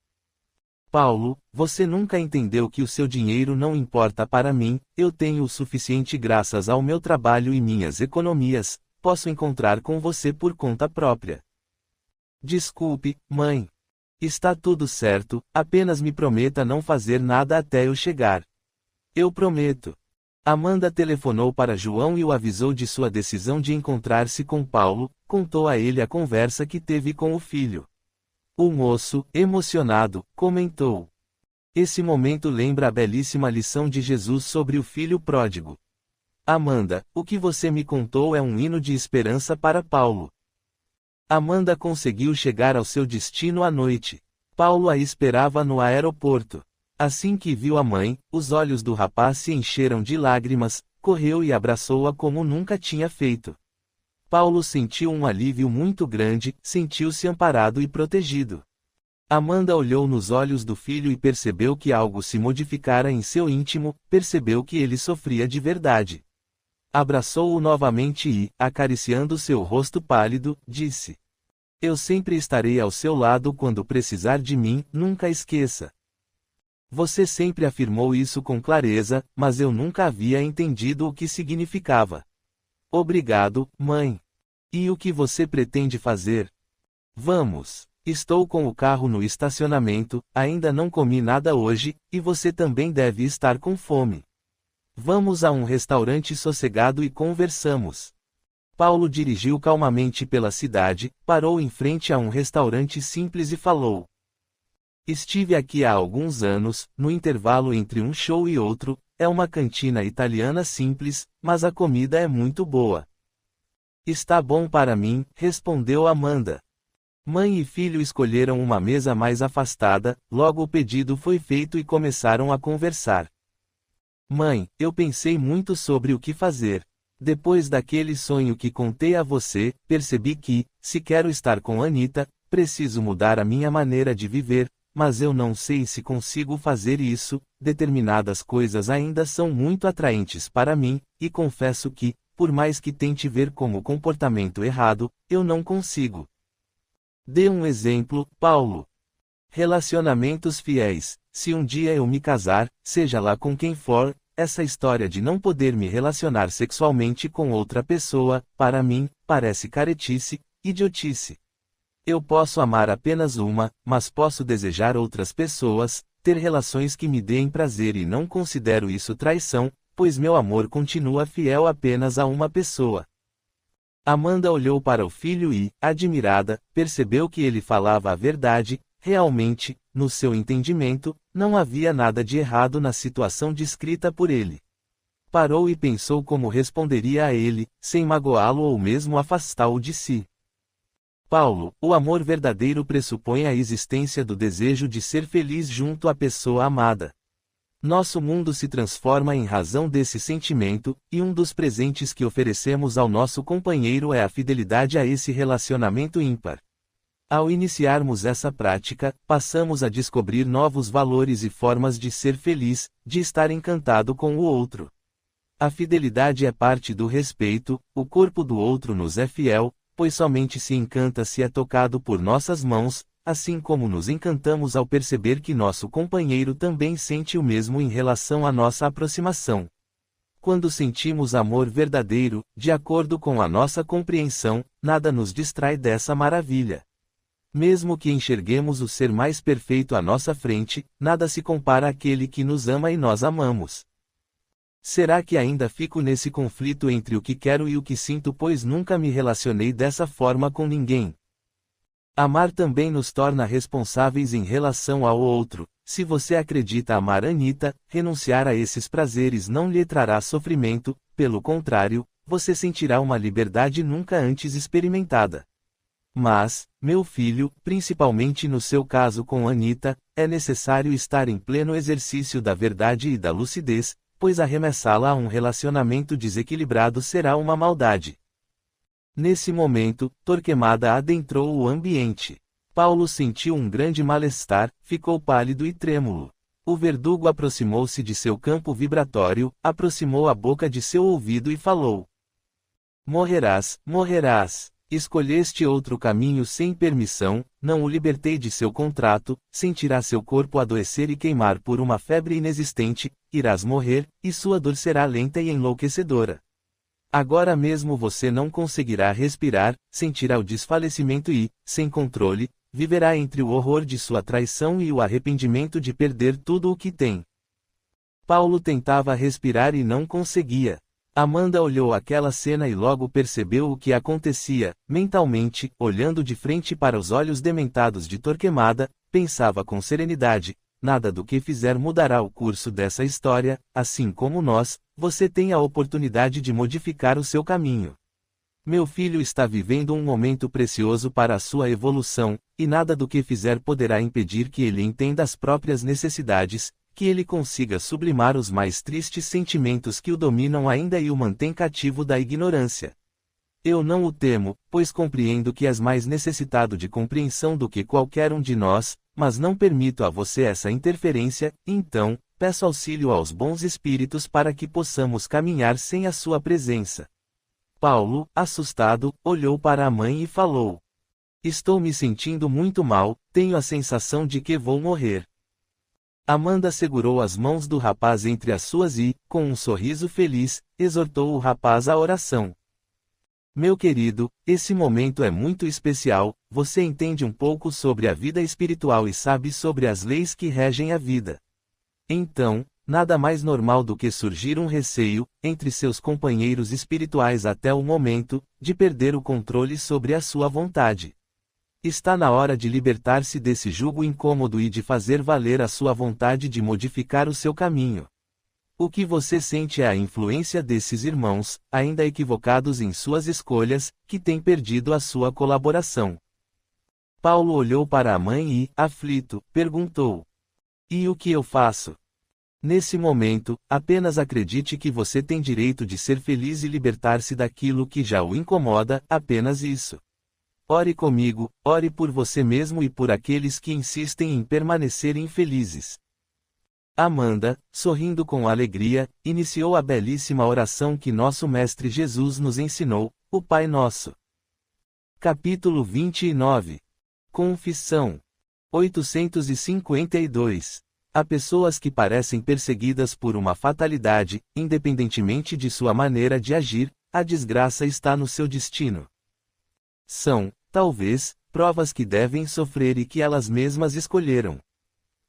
Paulo, você nunca entendeu que o seu dinheiro não importa para mim, eu tenho o suficiente graças ao meu trabalho e minhas economias, posso encontrar com você por conta própria. Desculpe, mãe. Está tudo certo, apenas me prometa não fazer nada até eu chegar. Eu prometo. Amanda telefonou para João e o avisou de sua decisão de encontrar-se com Paulo, contou a ele a conversa que teve com o filho. O moço, emocionado, comentou. Esse momento lembra a belíssima lição de Jesus sobre o filho pródigo. Amanda, o que você me contou é um hino de esperança para Paulo. Amanda conseguiu chegar ao seu destino à noite. Paulo a esperava no aeroporto. Assim que viu a mãe, os olhos do rapaz se encheram de lágrimas, correu e abraçou-a como nunca tinha feito. Paulo sentiu um alívio muito grande, sentiu-se amparado e protegido. Amanda olhou nos olhos do filho e percebeu que algo se modificara em seu íntimo, percebeu que ele sofria de verdade. Abraçou-o novamente e, acariciando seu rosto pálido, disse: Eu sempre estarei ao seu lado quando precisar de mim, nunca esqueça. Você sempre afirmou isso com clareza, mas eu nunca havia entendido o que significava. Obrigado, mãe. E o que você pretende fazer? Vamos. Estou com o carro no estacionamento, ainda não comi nada hoje, e você também deve estar com fome. Vamos a um restaurante sossegado e conversamos. Paulo dirigiu calmamente pela cidade, parou em frente a um restaurante simples e falou: Estive aqui há alguns anos, no intervalo entre um show e outro, é uma cantina italiana simples, mas a comida é muito boa. Está bom para mim, respondeu Amanda. Mãe e filho escolheram uma mesa mais afastada, logo o pedido foi feito e começaram a conversar. Mãe, eu pensei muito sobre o que fazer. Depois daquele sonho que contei a você, percebi que, se quero estar com Anita, preciso mudar a minha maneira de viver, mas eu não sei se consigo fazer isso, determinadas coisas ainda são muito atraentes para mim, e confesso que, por mais que tente ver como comportamento errado, eu não consigo. Dê um exemplo, Paulo. Relacionamentos fiéis. Se um dia eu me casar, seja lá com quem for, essa história de não poder me relacionar sexualmente com outra pessoa, para mim, parece caretice, idiotice. Eu posso amar apenas uma, mas posso desejar outras pessoas, ter relações que me deem prazer e não considero isso traição, pois meu amor continua fiel apenas a uma pessoa. Amanda olhou para o filho e, admirada, percebeu que ele falava a verdade. Realmente, no seu entendimento, não havia nada de errado na situação descrita por ele. Parou e pensou como responderia a ele, sem magoá-lo ou mesmo afastá-lo de si. Paulo, o amor verdadeiro pressupõe a existência do desejo de ser feliz junto à pessoa amada. Nosso mundo se transforma em razão desse sentimento, e um dos presentes que oferecemos ao nosso companheiro é a fidelidade a esse relacionamento ímpar. Ao iniciarmos essa prática, passamos a descobrir novos valores e formas de ser feliz, de estar encantado com o outro. A fidelidade é parte do respeito, o corpo do outro nos é fiel, pois somente se encanta se é tocado por nossas mãos, assim como nos encantamos ao perceber que nosso companheiro também sente o mesmo em relação à nossa aproximação. Quando sentimos amor verdadeiro, de acordo com a nossa compreensão, nada nos distrai dessa maravilha. Mesmo que enxerguemos o ser mais perfeito à nossa frente, nada se compara àquele que nos ama e nós amamos. Será que ainda fico nesse conflito entre o que quero e o que sinto, pois nunca me relacionei dessa forma com ninguém? Amar também nos torna responsáveis em relação ao outro. Se você acredita amar Anita, renunciar a esses prazeres não lhe trará sofrimento, pelo contrário, você sentirá uma liberdade nunca antes experimentada. Mas, meu filho, principalmente no seu caso com Anita, é necessário estar em pleno exercício da verdade e da lucidez, pois arremessá-la a um relacionamento desequilibrado será uma maldade. Nesse momento, Torquemada adentrou o ambiente. Paulo sentiu um grande mal-estar, ficou pálido e trêmulo. O verdugo aproximou-se de seu campo vibratório, aproximou a boca de seu ouvido e falou: Morrerás, morrerás. Escolheste outro caminho sem permissão, não o libertei de seu contrato, sentirá seu corpo adoecer e queimar por uma febre inexistente, irás morrer, e sua dor será lenta e enlouquecedora. Agora mesmo você não conseguirá respirar, sentirá o desfalecimento e, sem controle, viverá entre o horror de sua traição e o arrependimento de perder tudo o que tem. Paulo tentava respirar e não conseguia. Amanda olhou aquela cena e logo percebeu o que acontecia. Mentalmente, olhando de frente para os olhos dementados de Torquemada, pensava com serenidade: nada do que fizer mudará o curso dessa história, assim como nós, você tem a oportunidade de modificar o seu caminho. Meu filho está vivendo um momento precioso para a sua evolução, e nada do que fizer poderá impedir que ele entenda as próprias necessidades, que ele consiga sublimar os mais tristes sentimentos que o dominam ainda e o mantém cativo da ignorância. Eu não o temo, pois compreendo que és mais necessitado de compreensão do que qualquer um de nós, mas não permito a você essa interferência, então, peço auxílio aos bons espíritos para que possamos caminhar sem a sua presença. Paulo, assustado, olhou para a mãe e falou: Estou me sentindo muito mal, tenho a sensação de que vou morrer. Amanda segurou as mãos do rapaz entre as suas e, com um sorriso feliz, exortou o rapaz à oração. Meu querido, esse momento é muito especial, você entende um pouco sobre a vida espiritual e sabe sobre as leis que regem a vida. Então, nada mais normal do que surgir um receio, entre seus companheiros espirituais até o momento, de perder o controle sobre a sua vontade. Está na hora de libertar-se desse jugo incômodo e de fazer valer a sua vontade de modificar o seu caminho. O que você sente é a influência desses irmãos, ainda equivocados em suas escolhas, que têm perdido a sua colaboração. Paulo olhou para a mãe e, aflito, perguntou: E o que eu faço? Nesse momento, apenas acredite que você tem direito de ser feliz e libertar-se daquilo que já o incomoda, apenas isso. Ore comigo, ore por você mesmo e por aqueles que insistem em permanecer infelizes. Amanda, sorrindo com alegria, iniciou a belíssima oração que nosso Mestre Jesus nos ensinou, o Pai Nosso. Capítulo 29. Confissão. 852. Há pessoas que parecem perseguidas por uma fatalidade, independentemente de sua maneira de agir, a desgraça está no seu destino. São, talvez, provas que devem sofrer e que elas mesmas escolheram.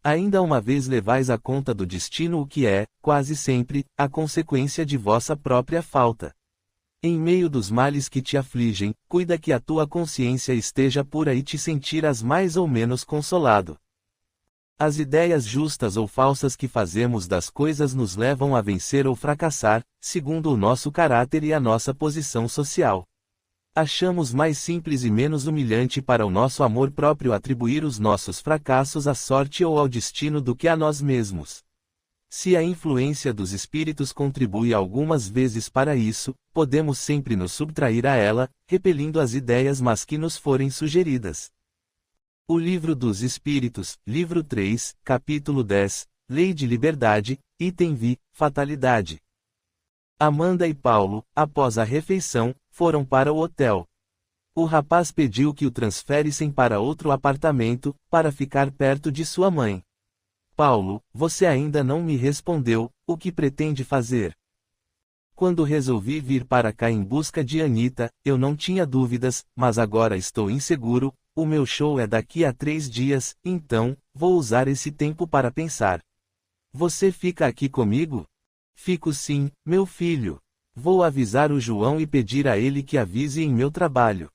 Ainda uma vez levais à conta do destino o que é, quase sempre, a consequência de vossa própria falta. Em meio dos males que te afligem, cuida que a tua consciência esteja pura e te sentirás mais ou menos consolado. As ideias justas ou falsas que fazemos das coisas nos levam a vencer ou fracassar, segundo o nosso caráter e a nossa posição social. Achamos mais simples e menos humilhante para o nosso amor próprio atribuir os nossos fracassos à sorte ou ao destino do que a nós mesmos. Se a influência dos espíritos contribui algumas vezes para isso, podemos sempre nos subtrair a ela, repelindo as ideias más que nos forem sugeridas. O Livro dos Espíritos, Livro 3, Capítulo 10, Lei de Liberdade, Item V, Fatalidade. Amanda e Paulo, após a refeição, foram para o hotel. O rapaz pediu que o transferissem para outro apartamento, para ficar perto de sua mãe. Paulo, você ainda não me respondeu, o que pretende fazer? Quando resolvi vir para cá em busca de Anita, eu não tinha dúvidas, mas agora estou inseguro, o meu show é daqui a 3 dias, então, vou usar esse tempo para pensar. Você fica aqui comigo? Fico sim, meu filho. Vou avisar o João e pedir a ele que avise em meu trabalho.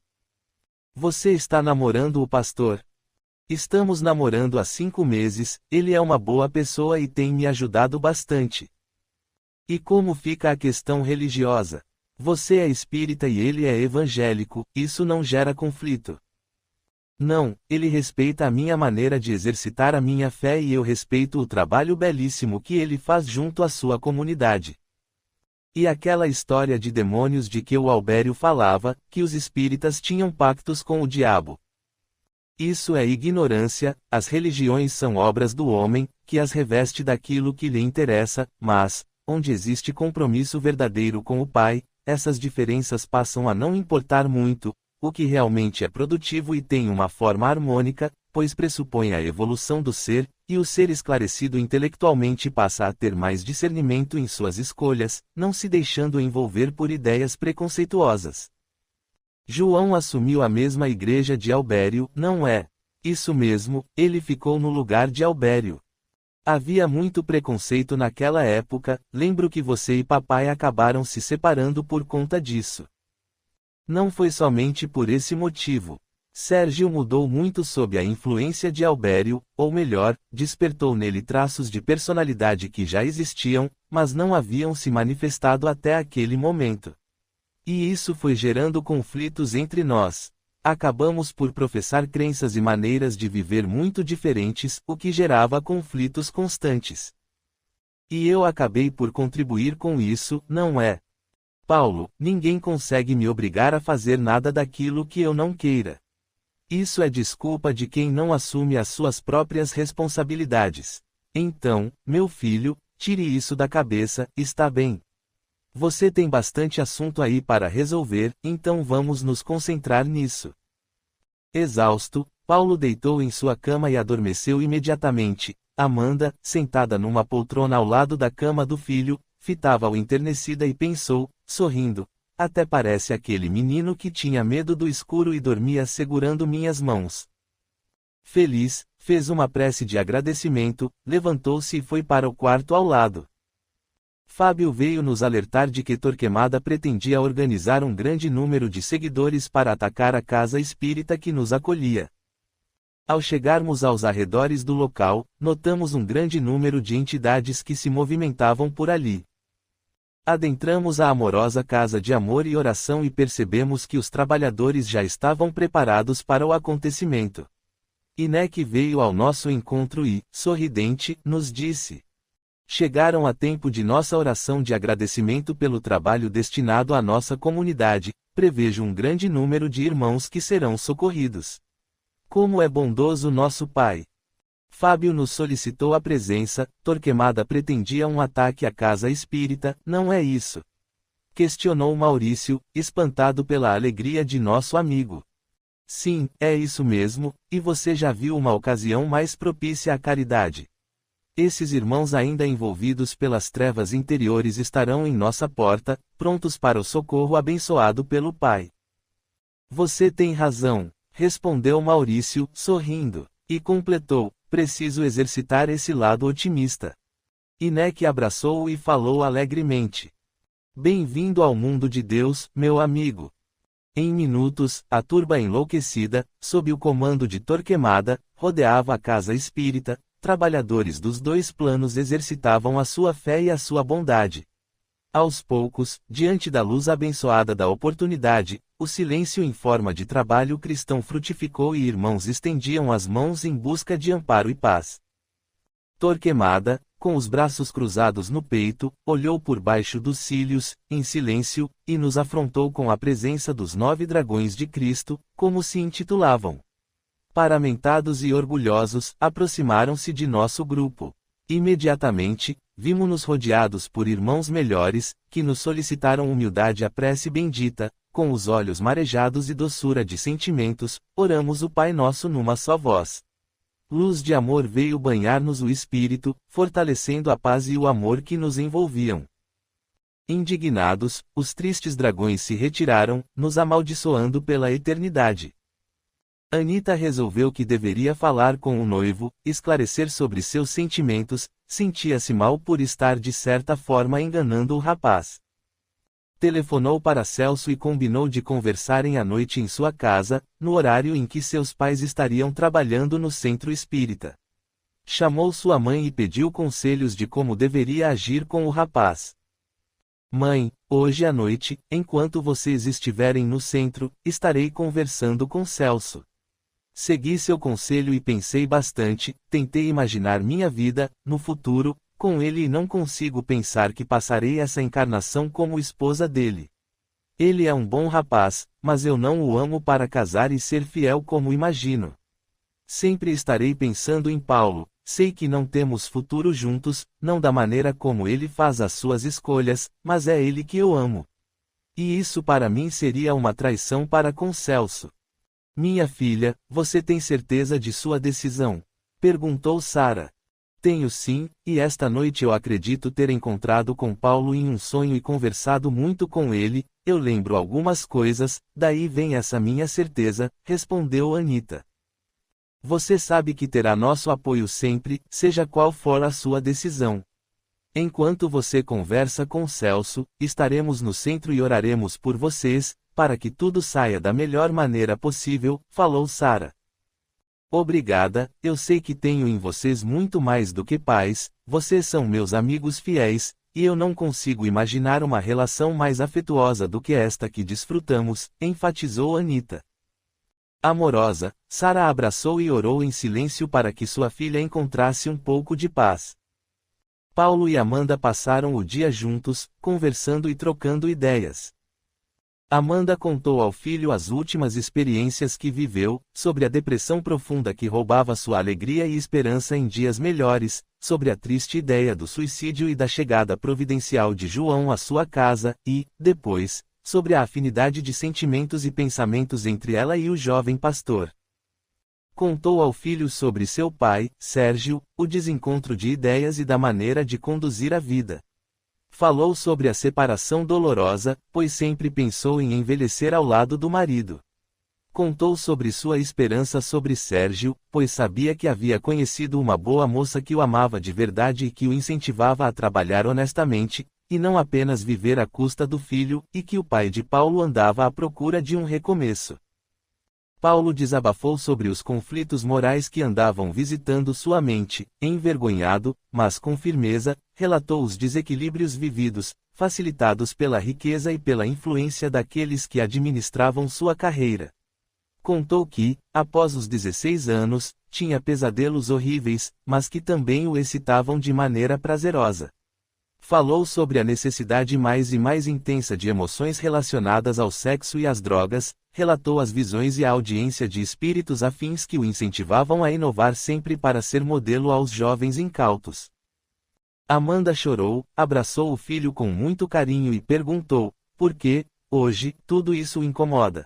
Você está namorando o pastor? Estamos namorando há 5 meses, ele é uma boa pessoa e tem me ajudado bastante. E como fica a questão religiosa? Você é espírita e ele é evangélico, isso não gera conflito. Não, ele respeita a minha maneira de exercitar a minha fé e eu respeito o trabalho belíssimo que ele faz junto à sua comunidade. E aquela história de demônios de que o Albério falava, que os espíritas tinham pactos com o diabo. Isso é ignorância, as religiões são obras do homem, que as reveste daquilo que lhe interessa, mas, onde existe compromisso verdadeiro com o Pai, essas diferenças passam a não importar muito, o que realmente é produtivo e tem uma forma harmônica, pois pressupõe a evolução do ser, e o ser esclarecido intelectualmente passa a ter mais discernimento em suas escolhas, não se deixando envolver por ideias preconceituosas. João assumiu a mesma igreja de Albério, não é? Isso mesmo, ele ficou no lugar de Albério. Havia muito preconceito naquela época, lembro que você e papai acabaram se separando por conta disso. Não foi somente por esse motivo. Sérgio mudou muito sob a influência de Albério, ou melhor, despertou nele traços de personalidade que já existiam, mas não haviam se manifestado até aquele momento. E isso foi gerando conflitos entre nós. Acabamos por professar crenças e maneiras de viver muito diferentes, o que gerava conflitos constantes. E eu acabei por contribuir com isso, não é? Paulo, ninguém consegue me obrigar a fazer nada daquilo que eu não queira. Isso é desculpa de quem não assume as suas próprias responsabilidades. Então, meu filho, tire isso da cabeça, está bem? Você tem bastante assunto aí para resolver, então vamos nos concentrar nisso. Exausto, Paulo deitou em sua cama e adormeceu imediatamente. Amanda, sentada numa poltrona ao lado da cama do filho, fitava-o enternecida e pensou, sorrindo: até parece aquele menino que tinha medo do escuro e dormia segurando minhas mãos. Feliz, fez uma prece de agradecimento, levantou-se e foi para o quarto ao lado. Fábio veio nos alertar de que Torquemada pretendia organizar um grande número de seguidores para atacar a casa espírita que nos acolhia. Ao chegarmos aos arredores do local, notamos um grande número de entidades que se movimentavam por ali. Adentramos a amorosa casa de amor e oração e percebemos que os trabalhadores já estavam preparados para o acontecimento. Inek veio ao nosso encontro e, sorridente, nos disse: chegaram a tempo de nossa oração de agradecimento pelo trabalho destinado à nossa comunidade. Prevejo um grande número de irmãos que serão socorridos. Como é bondoso nosso Pai! Fábio nos solicitou a presença. Torquemada pretendia um ataque à casa espírita, não é isso? Questionou Maurício, espantado pela alegria de nosso amigo. Sim, é isso mesmo, e você já viu uma ocasião mais propícia à caridade. Esses irmãos ainda envolvidos pelas trevas interiores estarão em nossa porta, prontos para o socorro abençoado pelo Pai. Você tem razão, respondeu Maurício, sorrindo, e completou: preciso exercitar esse lado otimista. Inek abraçou-o e falou alegremente: bem-vindo ao mundo de Deus, meu amigo. Em minutos, a turba enlouquecida, sob o comando de Torquemada, rodeava a casa espírita. Trabalhadores dos dois planos exercitavam a sua fé e a sua bondade. Aos poucos, diante da luz abençoada da oportunidade, o silêncio em forma de trabalho cristão frutificou e irmãos estendiam as mãos em busca de amparo e paz. Torquemada, com os braços cruzados no peito, olhou por baixo dos cílios, em silêncio, e nos afrontou com a presença dos 9 dragões de Cristo, como se intitulavam. Paramentados e orgulhosos, aproximaram-se de nosso grupo. Imediatamente, vimos-nos rodeados por irmãos melhores, que nos solicitaram humildade à prece bendita. Com os olhos marejados e doçura de sentimentos, oramos o Pai Nosso numa só voz. Luz de amor veio banhar-nos o espírito, fortalecendo a paz e o amor que nos envolviam. Indignados, os tristes dragões se retiraram, nos amaldiçoando pela eternidade. Anita resolveu que deveria falar com o noivo, esclarecer sobre seus sentimentos. Sentia-se mal por estar de certa forma enganando o rapaz. Telefonou para Celso e combinou de conversarem à noite em sua casa, no horário em que seus pais estariam trabalhando no centro espírita. Chamou sua mãe e pediu conselhos de como deveria agir com o rapaz. Mãe, hoje à noite, enquanto vocês estiverem no centro, estarei conversando com Celso. Segui seu conselho e pensei bastante, tentei imaginar minha vida, no futuro, com ele e não consigo pensar que passarei essa encarnação como esposa dele. Ele é um bom rapaz, mas eu não o amo para casar e ser fiel como imagino. Sempre estarei pensando em Paulo, sei que não temos futuro juntos, não da maneira como ele faz as suas escolhas, mas é ele que eu amo. E isso para mim seria uma traição para com Celso. Minha filha, você tem certeza de sua decisão? Perguntou Sara. Tenho sim, e esta noite eu acredito ter encontrado com Paulo em um sonho e conversado muito com ele. Eu lembro algumas coisas, daí vem essa minha certeza, respondeu Anita. Você sabe que terá nosso apoio sempre, seja qual for a sua decisão. Enquanto você conversa com Celso, estaremos no centro e oraremos por vocês, para que tudo saia da melhor maneira possível, falou Sara. Obrigada, eu sei que tenho em vocês muito mais do que pais, vocês são meus amigos fiéis, e eu não consigo imaginar uma relação mais afetuosa do que esta que desfrutamos, enfatizou Anita. Amorosa, Sara abraçou e orou em silêncio para que sua filha encontrasse um pouco de paz. Paulo e Amanda passaram o dia juntos, conversando e trocando ideias. Amanda contou ao filho as últimas experiências que viveu, sobre a depressão profunda que roubava sua alegria e esperança em dias melhores, sobre a triste ideia do suicídio e da chegada providencial de João à sua casa, e, depois, sobre a afinidade de sentimentos e pensamentos entre ela e o jovem pastor. Contou ao filho sobre seu pai, Sérgio, o desencontro de ideias e da maneira de conduzir a vida. Falou sobre a separação dolorosa, pois sempre pensou em envelhecer ao lado do marido. Contou sobre sua esperança sobre Sérgio, pois sabia que havia conhecido uma boa moça que o amava de verdade e que o incentivava a trabalhar honestamente, e não apenas viver à custa do filho, e que o pai de Paulo andava à procura de um recomeço. Paulo desabafou sobre os conflitos morais que andavam visitando sua mente, envergonhado, mas com firmeza, relatou os desequilíbrios vividos, facilitados pela riqueza e pela influência daqueles que administravam sua carreira. Contou que, após os 16 anos, tinha pesadelos horríveis, mas que também o excitavam de maneira prazerosa. Falou sobre a necessidade mais e mais intensa de emoções relacionadas ao sexo e às drogas, relatou as visões e a audiência de espíritos afins que o incentivavam a inovar sempre para ser modelo aos jovens incautos. Amanda chorou, abraçou o filho com muito carinho e perguntou: por que, hoje, tudo isso o incomoda?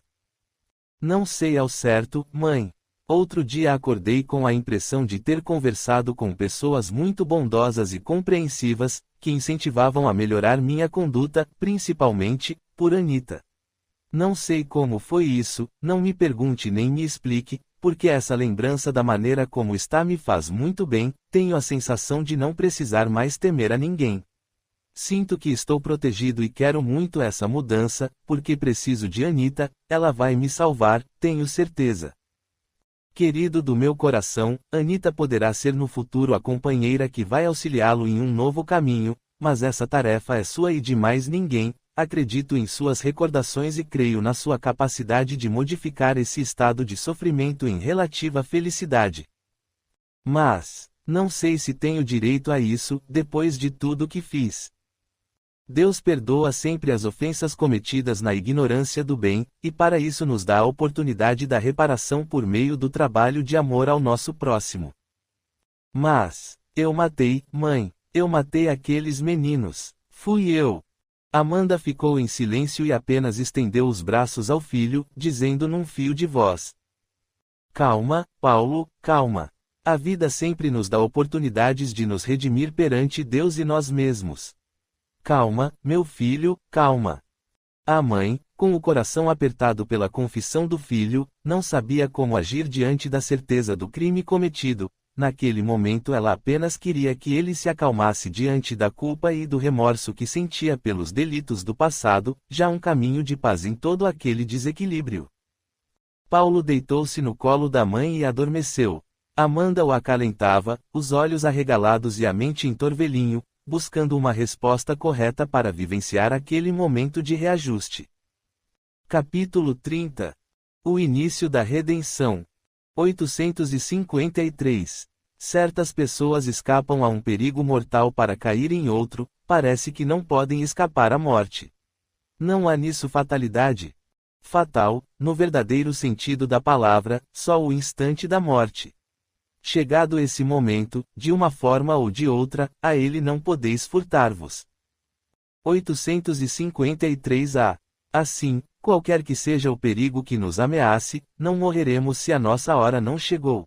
Não sei ao certo, mãe. Outro dia acordei com a impressão de ter conversado com pessoas muito bondosas e compreensivas, que incentivavam a melhorar minha conduta, principalmente, por Anita. Não sei como foi isso, não me pergunte nem me explique, porque essa lembrança da maneira como está me faz muito bem, tenho a sensação de não precisar mais temer a ninguém. Sinto que estou protegido e quero muito essa mudança, porque preciso de Anita, ela vai me salvar, tenho certeza. Querido do meu coração, Anita poderá ser no futuro a companheira que vai auxiliá-lo em um novo caminho, mas essa tarefa é sua e de mais ninguém. Acredito em suas recordações e creio na sua capacidade de modificar esse estado de sofrimento em relativa felicidade. Mas, não sei se tenho direito a isso, depois de tudo que fiz. Deus perdoa sempre as ofensas cometidas na ignorância do bem, e para isso nos dá a oportunidade da reparação por meio do trabalho de amor ao nosso próximo. Mas, eu matei, mãe, eu matei aqueles meninos, fui eu. Amanda ficou em silêncio e apenas estendeu os braços ao filho, dizendo num fio de voz: calma, Paulo, calma. A vida sempre nos dá oportunidades de nos redimir perante Deus e nós mesmos. Calma, meu filho, calma. A mãe, com o coração apertado pela confissão do filho, não sabia como agir diante da certeza do crime cometido. Naquele momento ela apenas queria que ele se acalmasse diante da culpa e do remorso que sentia pelos delitos do passado, já um caminho de paz em todo aquele desequilíbrio. Paulo deitou-se no colo da mãe e adormeceu. Amanda o acalentava, os olhos arregalados e a mente em torvelinho, buscando uma resposta correta para vivenciar aquele momento de reajuste. Capítulo 30. O início da redenção. 853. Certas pessoas escapam a um perigo mortal para cair em outro, parece que não podem escapar à morte. Não há nisso fatalidade. Fatal, no verdadeiro sentido da palavra, só o instante da morte. Chegado esse momento, de uma forma ou de outra, a ele não podeis furtar-vos. 853a. Assim, qualquer que seja o perigo que nos ameace, não morreremos se a nossa hora não chegou.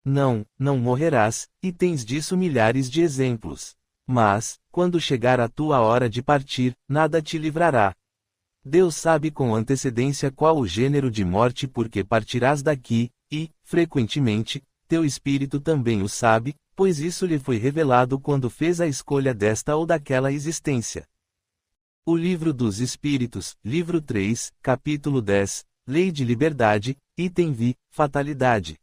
Não, não morrerás, e tens disso milhares de exemplos. Mas, quando chegar a tua hora de partir, nada te livrará. Deus sabe com antecedência qual o gênero de morte por que partirás daqui, e, frequentemente, teu espírito também o sabe, pois isso lhe foi revelado quando fez a escolha desta ou daquela existência. O Livro dos Espíritos, Livro 3, Capítulo 10, Lei de Liberdade, Item V, Fatalidade.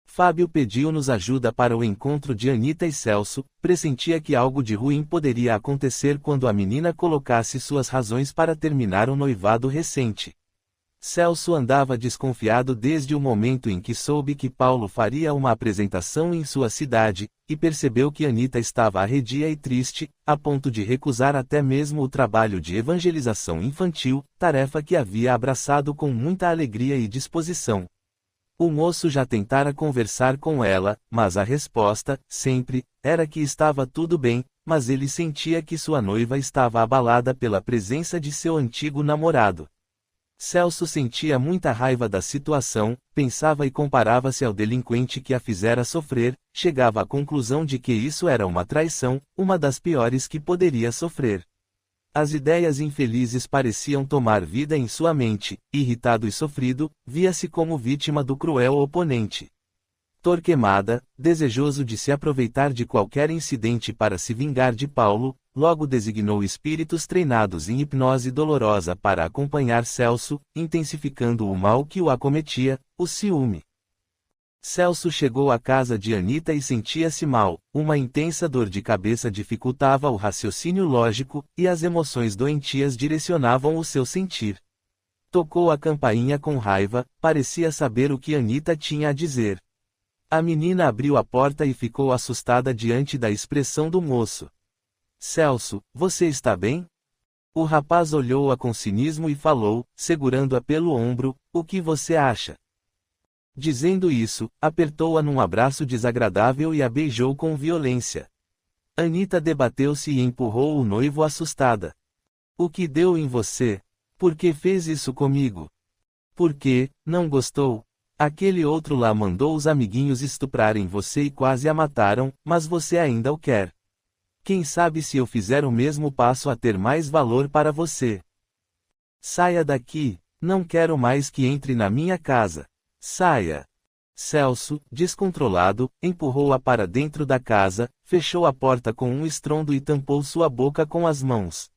Fábio pediu-nos ajuda para o encontro de Anita e Celso, pressentia que algo de ruim poderia acontecer quando a menina colocasse suas razões para terminar o noivado recente. Celso andava desconfiado desde o momento em que soube que Paulo faria uma apresentação em sua cidade, e percebeu que Anita estava arredia e triste, a ponto de recusar até mesmo o trabalho de evangelização infantil, tarefa que havia abraçado com muita alegria e disposição. O moço já tentara conversar com ela, mas a resposta, sempre, era que estava tudo bem, mas ele sentia que sua noiva estava abalada pela presença de seu antigo namorado. Celso sentia muita raiva da situação, pensava e comparava-se ao delinquente que a fizera sofrer, chegava à conclusão de que isso era uma traição, uma das piores que poderia sofrer. As ideias infelizes pareciam tomar vida em sua mente, irritado e sofrido, via-se como vítima do cruel oponente. Torquemada, desejoso de se aproveitar de qualquer incidente para se vingar de Paulo, logo designou espíritos treinados em hipnose dolorosa para acompanhar Celso, intensificando o mal que o acometia, o ciúme. Celso chegou à casa de Anita e sentia-se mal, uma intensa dor de cabeça dificultava o raciocínio lógico, e as emoções doentias direcionavam o seu sentir. Tocou a campainha com raiva, parecia saber o que Anita tinha a dizer. A menina abriu a porta e ficou assustada diante da expressão do moço. Celso, você está bem? O rapaz olhou-a com cinismo e falou, segurando-a pelo ombro, o que você acha? Dizendo isso, apertou-a num abraço desagradável e a beijou com violência. Anita debateu-se e empurrou o noivo assustada. O que deu em você? Por que fez isso comigo? Por que, não gostou? Aquele outro lá mandou os amiguinhos estuprarem você e quase a mataram, mas você ainda o quer. Quem sabe se eu fizer o mesmo passo a ter mais valor para você. Saia daqui, não quero mais que entre na minha casa. Saia. Celso, descontrolado, empurrou-a para dentro da casa, fechou a porta com um estrondo e tampou sua boca com as mãos.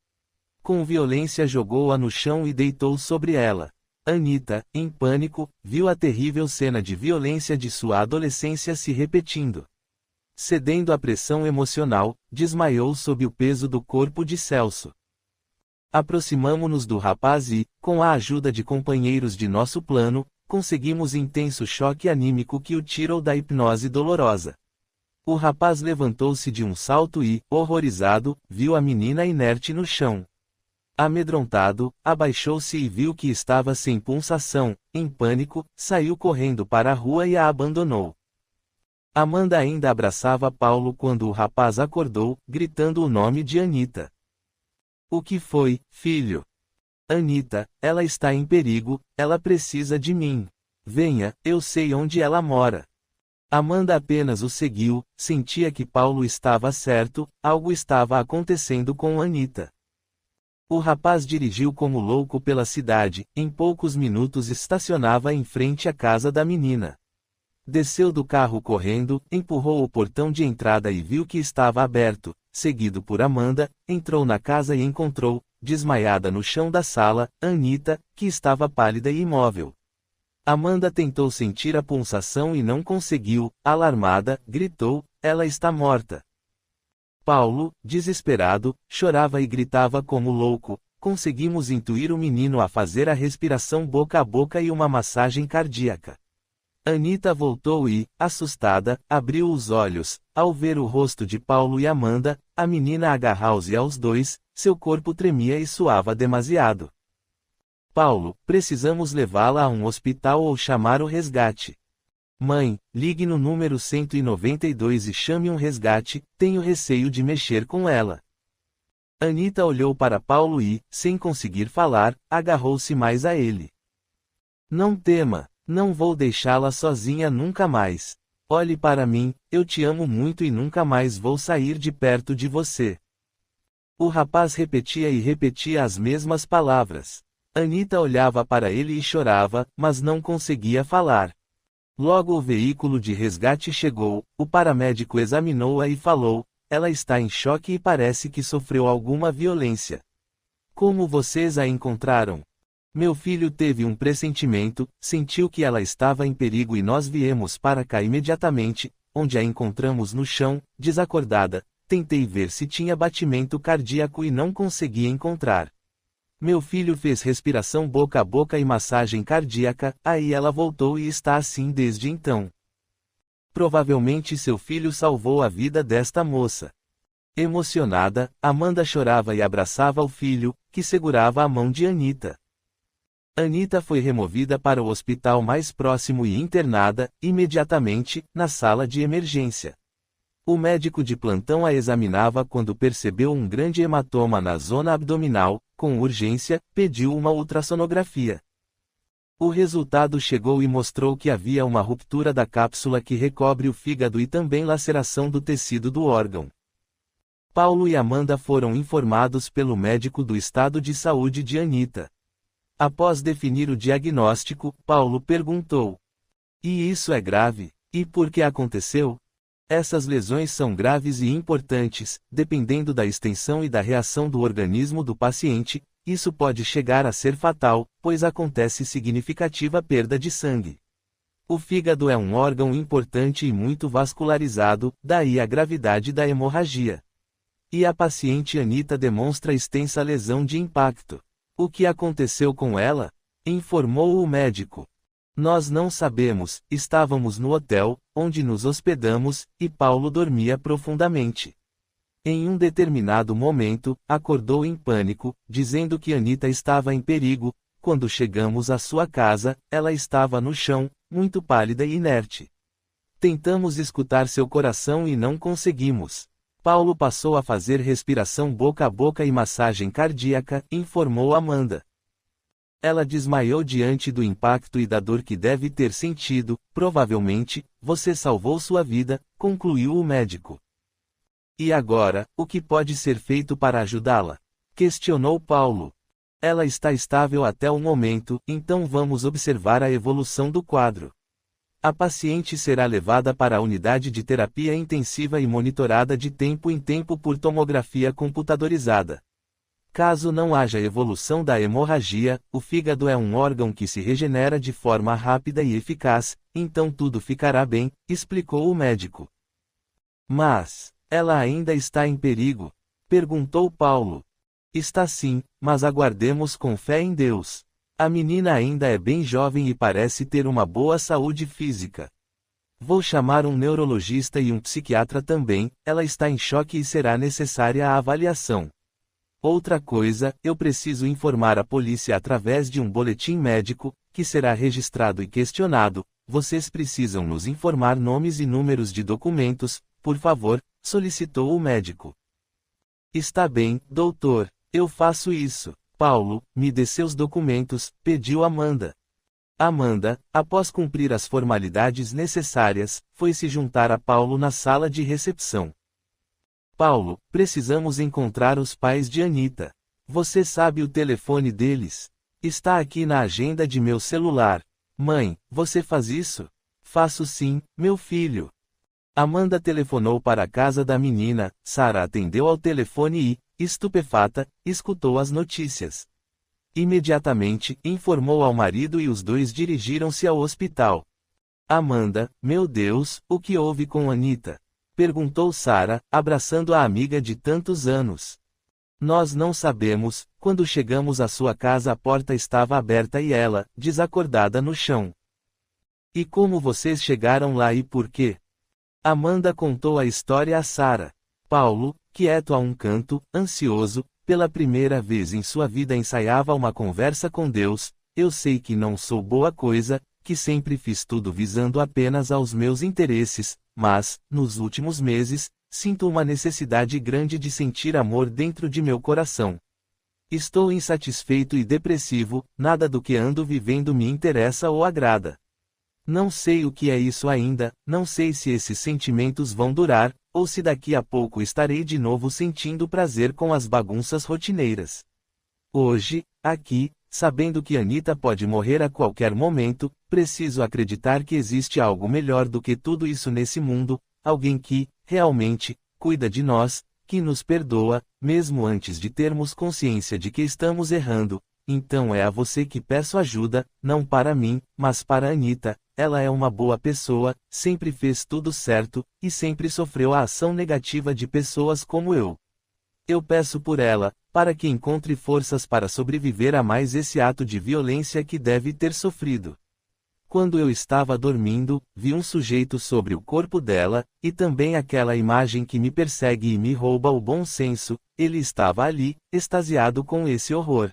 Com violência jogou-a no chão e deitou sobre ela. Anita, em pânico, viu a terrível cena de violência de sua adolescência se repetindo. Cedendo à pressão emocional, desmaiou sob o peso do corpo de Celso. Aproximamo-nos do rapaz e, com a ajuda de companheiros de nosso plano, conseguimos intenso choque anímico que o tirou da hipnose dolorosa. O rapaz levantou-se de um salto e, horrorizado, viu a menina inerte no chão. Amedrontado, abaixou-se e viu que estava sem pulsação, em pânico, saiu correndo para a rua e a abandonou. Amanda ainda abraçava Paulo quando o rapaz acordou, gritando o nome de Anita. O que foi, filho? Anita, ela está em perigo, ela precisa de mim. Venha, eu sei onde ela mora. Amanda apenas o seguiu, sentia que Paulo estava certo, algo estava acontecendo com Anita. O rapaz dirigiu como louco pela cidade, em poucos minutos estacionava em frente à casa da menina. Desceu do carro correndo, empurrou o portão de entrada e viu que estava aberto, seguido por Amanda, entrou na casa e encontrou, desmaiada no chão da sala, Anita, que estava pálida e imóvel. Amanda tentou sentir a pulsação e não conseguiu, alarmada, gritou, ela está morta. Paulo, desesperado, chorava e gritava como louco, conseguimos intuir o menino a fazer a respiração boca a boca e uma massagem cardíaca. Anita voltou e, assustada, abriu os olhos, ao ver o rosto de Paulo e Amanda, a menina agarrou-se aos dois, seu corpo tremia e suava demasiado. Paulo, precisamos levá-la a um hospital ou chamar o resgate. Mãe, ligue no número 192 e chame um resgate, tenho receio de mexer com ela. Anita olhou para Paulo e, sem conseguir falar, agarrou-se mais a ele. Não tema, não vou deixá-la sozinha nunca mais. Olhe para mim, eu te amo muito e nunca mais vou sair de perto de você. O rapaz repetia e repetia as mesmas palavras. Anita olhava para ele e chorava, mas não conseguia falar. Logo o veículo de resgate chegou, o paramédico examinou-a e falou, ela está em choque e parece que sofreu alguma violência. Como vocês a encontraram? Meu filho teve um pressentimento, sentiu que ela estava em perigo e nós viemos para cá imediatamente, onde a encontramos no chão, desacordada, tentei ver se tinha batimento cardíaco e não consegui encontrar. Meu filho fez respiração boca a boca e massagem cardíaca, aí ela voltou e está assim desde então. Provavelmente seu filho salvou a vida desta moça. Emocionada, Amanda chorava e abraçava o filho, que segurava a mão de Anita. Anita foi removida para o hospital mais próximo e internada, imediatamente, na sala de emergência. O médico de plantão a examinava quando percebeu um grande hematoma na zona abdominal, com urgência, pediu uma ultrassonografia. O resultado chegou e mostrou que havia uma ruptura da cápsula que recobre o fígado e também laceração do tecido do órgão. Paulo e Amanda foram informados pelo médico do estado de saúde de Anita. Após definir o diagnóstico, Paulo perguntou: "E isso é grave? E por que aconteceu?" Essas lesões são graves e importantes, dependendo da extensão e da reação do organismo do paciente. Isso pode chegar a ser fatal, pois acontece significativa perda de sangue. O fígado é um órgão importante e muito vascularizado, daí a gravidade da hemorragia. E a paciente Anita demonstra extensa lesão de impacto. O que aconteceu com ela? Informou o médico. Nós não sabemos, estávamos no hotel, onde nos hospedamos, e Paulo dormia profundamente. Em um determinado momento, acordou em pânico, dizendo que Anita estava em perigo. Quando chegamos à sua casa, ela estava no chão, muito pálida e inerte. Tentamos escutar seu coração e não conseguimos. Paulo passou a fazer respiração boca a boca e massagem cardíaca, informou Amanda. Ela desmaiou diante do impacto e da dor que deve ter sentido. Provavelmente, você salvou sua vida, concluiu o médico. E agora, o que pode ser feito para ajudá-la? Questionou Paulo. Ela está estável até o momento, então vamos observar a evolução do quadro. A paciente será levada para a unidade de terapia intensiva e monitorada de tempo em tempo por tomografia computadorizada. Caso não haja evolução da hemorragia, o fígado é um órgão que se regenera de forma rápida e eficaz, então tudo ficará bem, explicou o médico. Mas ela ainda está em perigo? Perguntou Paulo. Está sim, mas aguardemos com fé em Deus. A menina ainda é bem jovem e parece ter uma boa saúde física. Vou chamar um neurologista e um psiquiatra também, ela está em choque e será necessária a avaliação. Outra coisa, eu preciso informar a polícia através de um boletim médico, que será registrado e questionado. Vocês precisam nos informar nomes e números de documentos, por favor, solicitou o médico. Está bem, doutor, eu faço isso. Paulo, me dê seus documentos, pediu Amanda. Amanda, após cumprir as formalidades necessárias, foi se juntar a Paulo na sala de recepção. Paulo, precisamos encontrar os pais de Anita. Você sabe o telefone deles? Está aqui na agenda de meu celular. Mãe, você faz isso? Faço sim, meu filho. Amanda telefonou para a casa da menina. Sara atendeu ao telefone e, estupefata, escutou as notícias. Imediatamente, informou ao marido e os dois dirigiram-se ao hospital. Amanda, meu Deus, o que houve com Anita? Perguntou Sara, abraçando a amiga de tantos anos. Nós não sabemos. Quando chegamos à sua casa a porta estava aberta e ela, desacordada no chão. E como vocês chegaram lá e por quê? Amanda contou a história a Sara. Paulo, quieto a um canto, ansioso, pela primeira vez em sua vida ensaiava uma conversa com Deus. Eu sei que não sou boa coisa, que sempre fiz tudo visando apenas aos meus interesses, mas, nos últimos meses, sinto uma necessidade grande de sentir amor dentro de meu coração. Estou insatisfeito e depressivo, nada do que ando vivendo me interessa ou agrada. Não sei o que é isso ainda, não sei se esses sentimentos vão durar, ou se daqui a pouco estarei de novo sentindo prazer com as bagunças rotineiras. Hoje, aqui, sabendo que Anita pode morrer a qualquer momento, preciso acreditar que existe algo melhor do que tudo isso nesse mundo, alguém que, realmente, cuida de nós, que nos perdoa, mesmo antes de termos consciência de que estamos errando. Então é a você que peço ajuda, não para mim, mas para Anita. Ela é uma boa pessoa, sempre fez tudo certo, e sempre sofreu a ação negativa de pessoas como eu. Eu peço por ela, para que encontre forças para sobreviver a mais esse ato de violência que deve ter sofrido. Quando eu estava dormindo, vi um sujeito sobre o corpo dela, e também aquela imagem que me persegue e me rouba o bom senso, ele estava ali, extasiado com esse horror.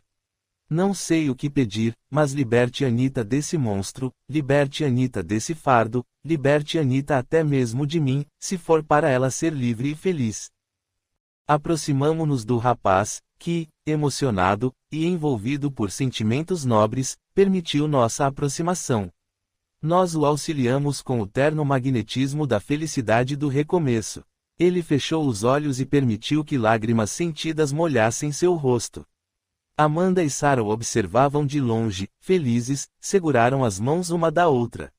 Não sei o que pedir, mas liberte Anita desse monstro, liberte Anita desse fardo, liberte Anita até mesmo de mim, se for para ela ser livre e feliz. Aproximamo-nos do rapaz, que, emocionado, e envolvido por sentimentos nobres, permitiu nossa aproximação. Nós o auxiliamos com o terno magnetismo da felicidade do recomeço. Ele fechou os olhos e permitiu que lágrimas sentidas molhassem seu rosto. Amanda e Sarah o observavam de longe, felizes, seguraram as mãos uma da outra.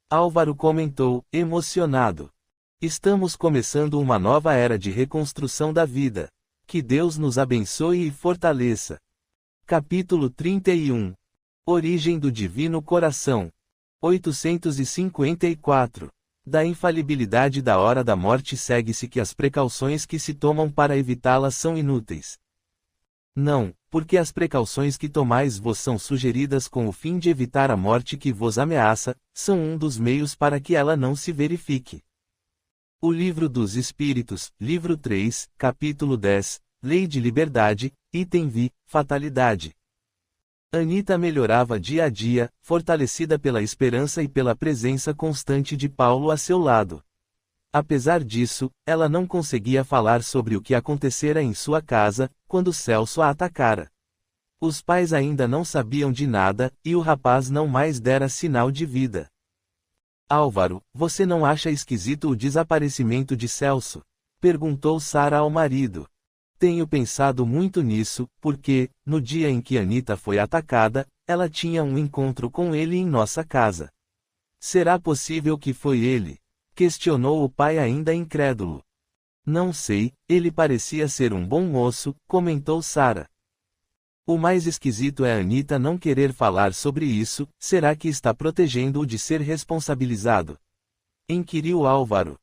Álvaro comentou, emocionado. Estamos começando uma nova era de reconstrução da vida. Que Deus nos abençoe e fortaleça. Capítulo 31. Origem do Divino Coração. 854. Da infalibilidade da hora da morte segue-se que as precauções que se tomam para evitá-la são inúteis. Não, porque as precauções que tomais vos são sugeridas com o fim de evitar a morte que vos ameaça, são um dos meios para que ela não se verifique. O Livro dos Espíritos, livro 3, capítulo 10, Lei de Liberdade, item V, Fatalidade. Anita melhorava dia a dia, fortalecida pela esperança e pela presença constante de Paulo a seu lado. Apesar disso, ela não conseguia falar sobre o que acontecera em sua casa, quando Celso a atacara. Os pais ainda não sabiam de nada, e o rapaz não mais dera sinal de vida. Álvaro, você não acha esquisito o desaparecimento de Celso? Perguntou Sarah ao marido. Tenho pensado muito nisso, porque, no dia em que Anita foi atacada, ela tinha um encontro com ele em nossa casa. Será possível que foi ele? Questionou o pai ainda incrédulo. Não sei, ele parecia ser um bom moço, comentou Sarah. O mais esquisito é Anita não querer falar sobre isso, será que está protegendo-o de ser responsabilizado? Inquiriu Álvaro.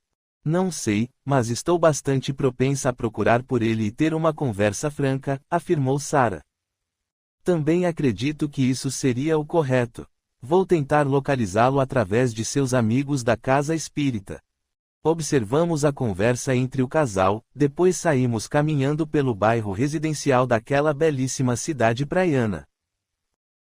Não sei, mas estou bastante propensa a procurar por ele e ter uma conversa franca, afirmou Sarah. Também acredito que isso seria o correto. Vou tentar localizá-lo através de seus amigos da casa espírita. Observamos a conversa entre o casal, depois saímos caminhando pelo bairro residencial daquela belíssima cidade praiana.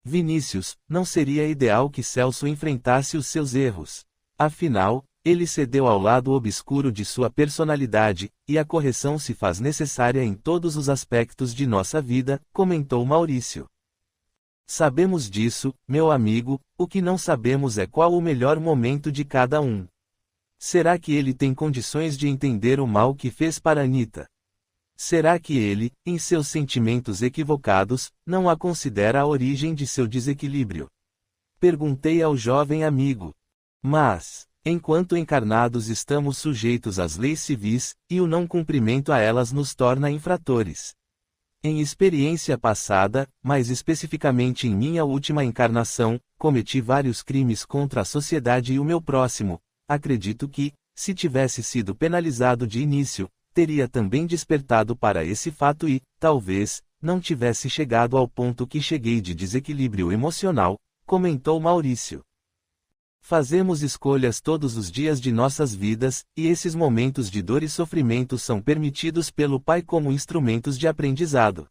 Vinícius, não seria ideal que Celso enfrentasse os seus erros. Afinal, ele cedeu ao lado obscuro de sua personalidade, e a correção se faz necessária em todos os aspectos de nossa vida, comentou Maurício. Sabemos disso, meu amigo, o que não sabemos é qual o melhor momento de cada um. Será que ele tem condições de entender o mal que fez para Anita? Será que ele, em seus sentimentos equivocados, não a considera a origem de seu desequilíbrio? Perguntei ao jovem amigo. Mas, enquanto encarnados estamos sujeitos às leis civis, e o não cumprimento a elas nos torna infratores. Em experiência passada, mais especificamente em minha última encarnação, cometi vários crimes contra a sociedade e o meu próximo. Acredito que, se tivesse sido penalizado de início, teria também despertado para esse fato e, talvez, não tivesse chegado ao ponto que cheguei de desequilíbrio emocional, comentou Maurício. Fazemos escolhas todos os dias de nossas vidas, e esses momentos de dor e sofrimento são permitidos pelo Pai como instrumentos de aprendizado.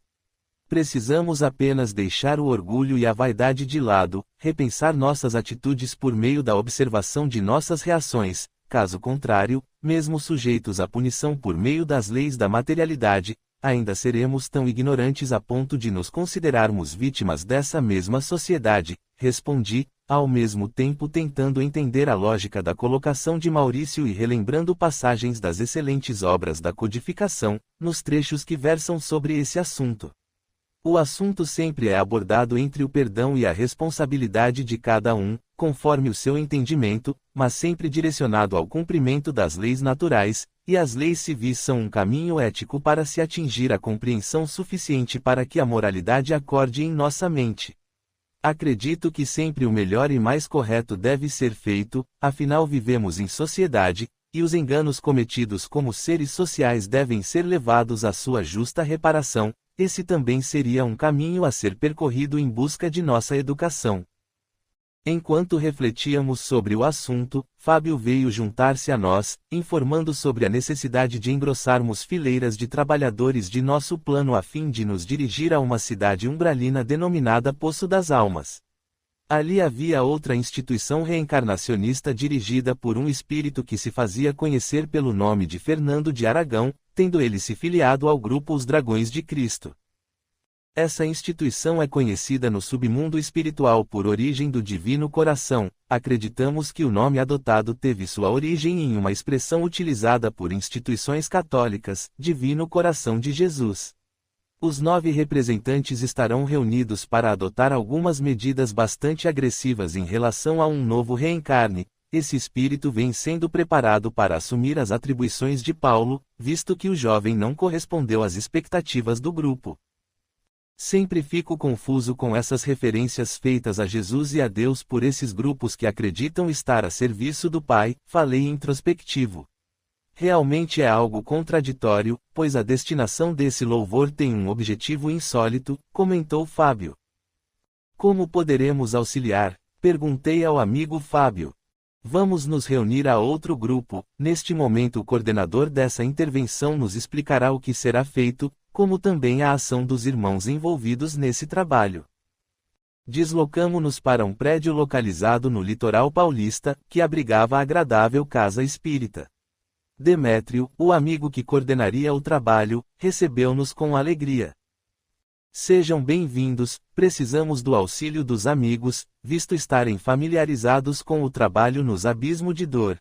Precisamos apenas deixar o orgulho e a vaidade de lado, repensar nossas atitudes por meio da observação de nossas reações, caso contrário, mesmo sujeitos à punição por meio das leis da materialidade, ainda seremos tão ignorantes a ponto de nos considerarmos vítimas dessa mesma sociedade, respondi, ao mesmo tempo tentando entender a lógica da colocação de Maurício e relembrando passagens das excelentes obras da codificação, nos trechos que versam sobre esse assunto. O assunto sempre é abordado entre o perdão e a responsabilidade de cada um, conforme o seu entendimento, mas sempre direcionado ao cumprimento das leis naturais, e as leis civis são um caminho ético para se atingir a compreensão suficiente para que a moralidade acorde em nossa mente. Acredito que sempre o melhor e mais correto deve ser feito, afinal vivemos em sociedade, e os enganos cometidos como seres sociais devem ser levados à sua justa reparação, esse também seria um caminho a ser percorrido em busca de nossa educação. Enquanto refletíamos sobre o assunto, Fábio veio juntar-se a nós, informando sobre a necessidade de engrossarmos fileiras de trabalhadores de nosso plano a fim de nos dirigir a uma cidade umbralina denominada Poço das Almas. Ali havia outra instituição reencarnacionista dirigida por um espírito que se fazia conhecer pelo nome de Fernando de Aragão, tendo ele se filiado ao grupo Os Dragões de Cristo. Essa instituição é conhecida no submundo espiritual por origem do Divino Coração. Acreditamos que o nome adotado teve sua origem em uma expressão utilizada por instituições católicas, Divino Coração de Jesus. Os 9 representantes estarão reunidos para adotar algumas medidas bastante agressivas em relação a um novo reencarne. Esse espírito vem sendo preparado para assumir as atribuições de Paulo, visto que o jovem não correspondeu às expectativas do grupo. Sempre fico confuso com essas referências feitas a Jesus e a Deus por esses grupos que acreditam estar a serviço do Pai, falei introspectivo. Realmente é algo contraditório, pois a destinação desse louvor tem um objetivo insólito, comentou Fábio. Como poderemos auxiliar? Perguntei ao amigo Fábio. Vamos nos reunir a outro grupo. Neste momento o coordenador dessa intervenção nos explicará o que será feito, como também a ação dos irmãos envolvidos nesse trabalho. Deslocamo-nos para um prédio localizado no litoral paulista, que abrigava a agradável casa espírita. Demétrio, o amigo que coordenaria o trabalho, recebeu-nos com alegria. Sejam bem-vindos, precisamos do auxílio dos amigos, visto estarem familiarizados com o trabalho nos abismos de dor.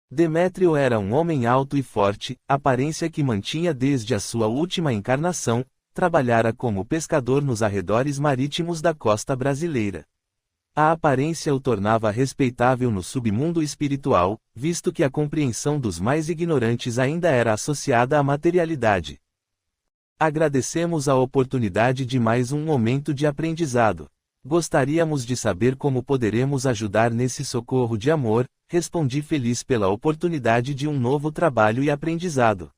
Demétrio era um homem alto e forte, aparência que mantinha desde a sua última encarnação, trabalhara como pescador nos arredores marítimos da costa brasileira. A aparência o tornava respeitável no submundo espiritual, visto que a compreensão dos mais ignorantes ainda era associada à materialidade. Agradecemos a oportunidade de mais um momento de aprendizado. Gostaríamos de saber como poderemos ajudar nesse socorro de amor, respondi feliz pela oportunidade de um novo trabalho e aprendizado.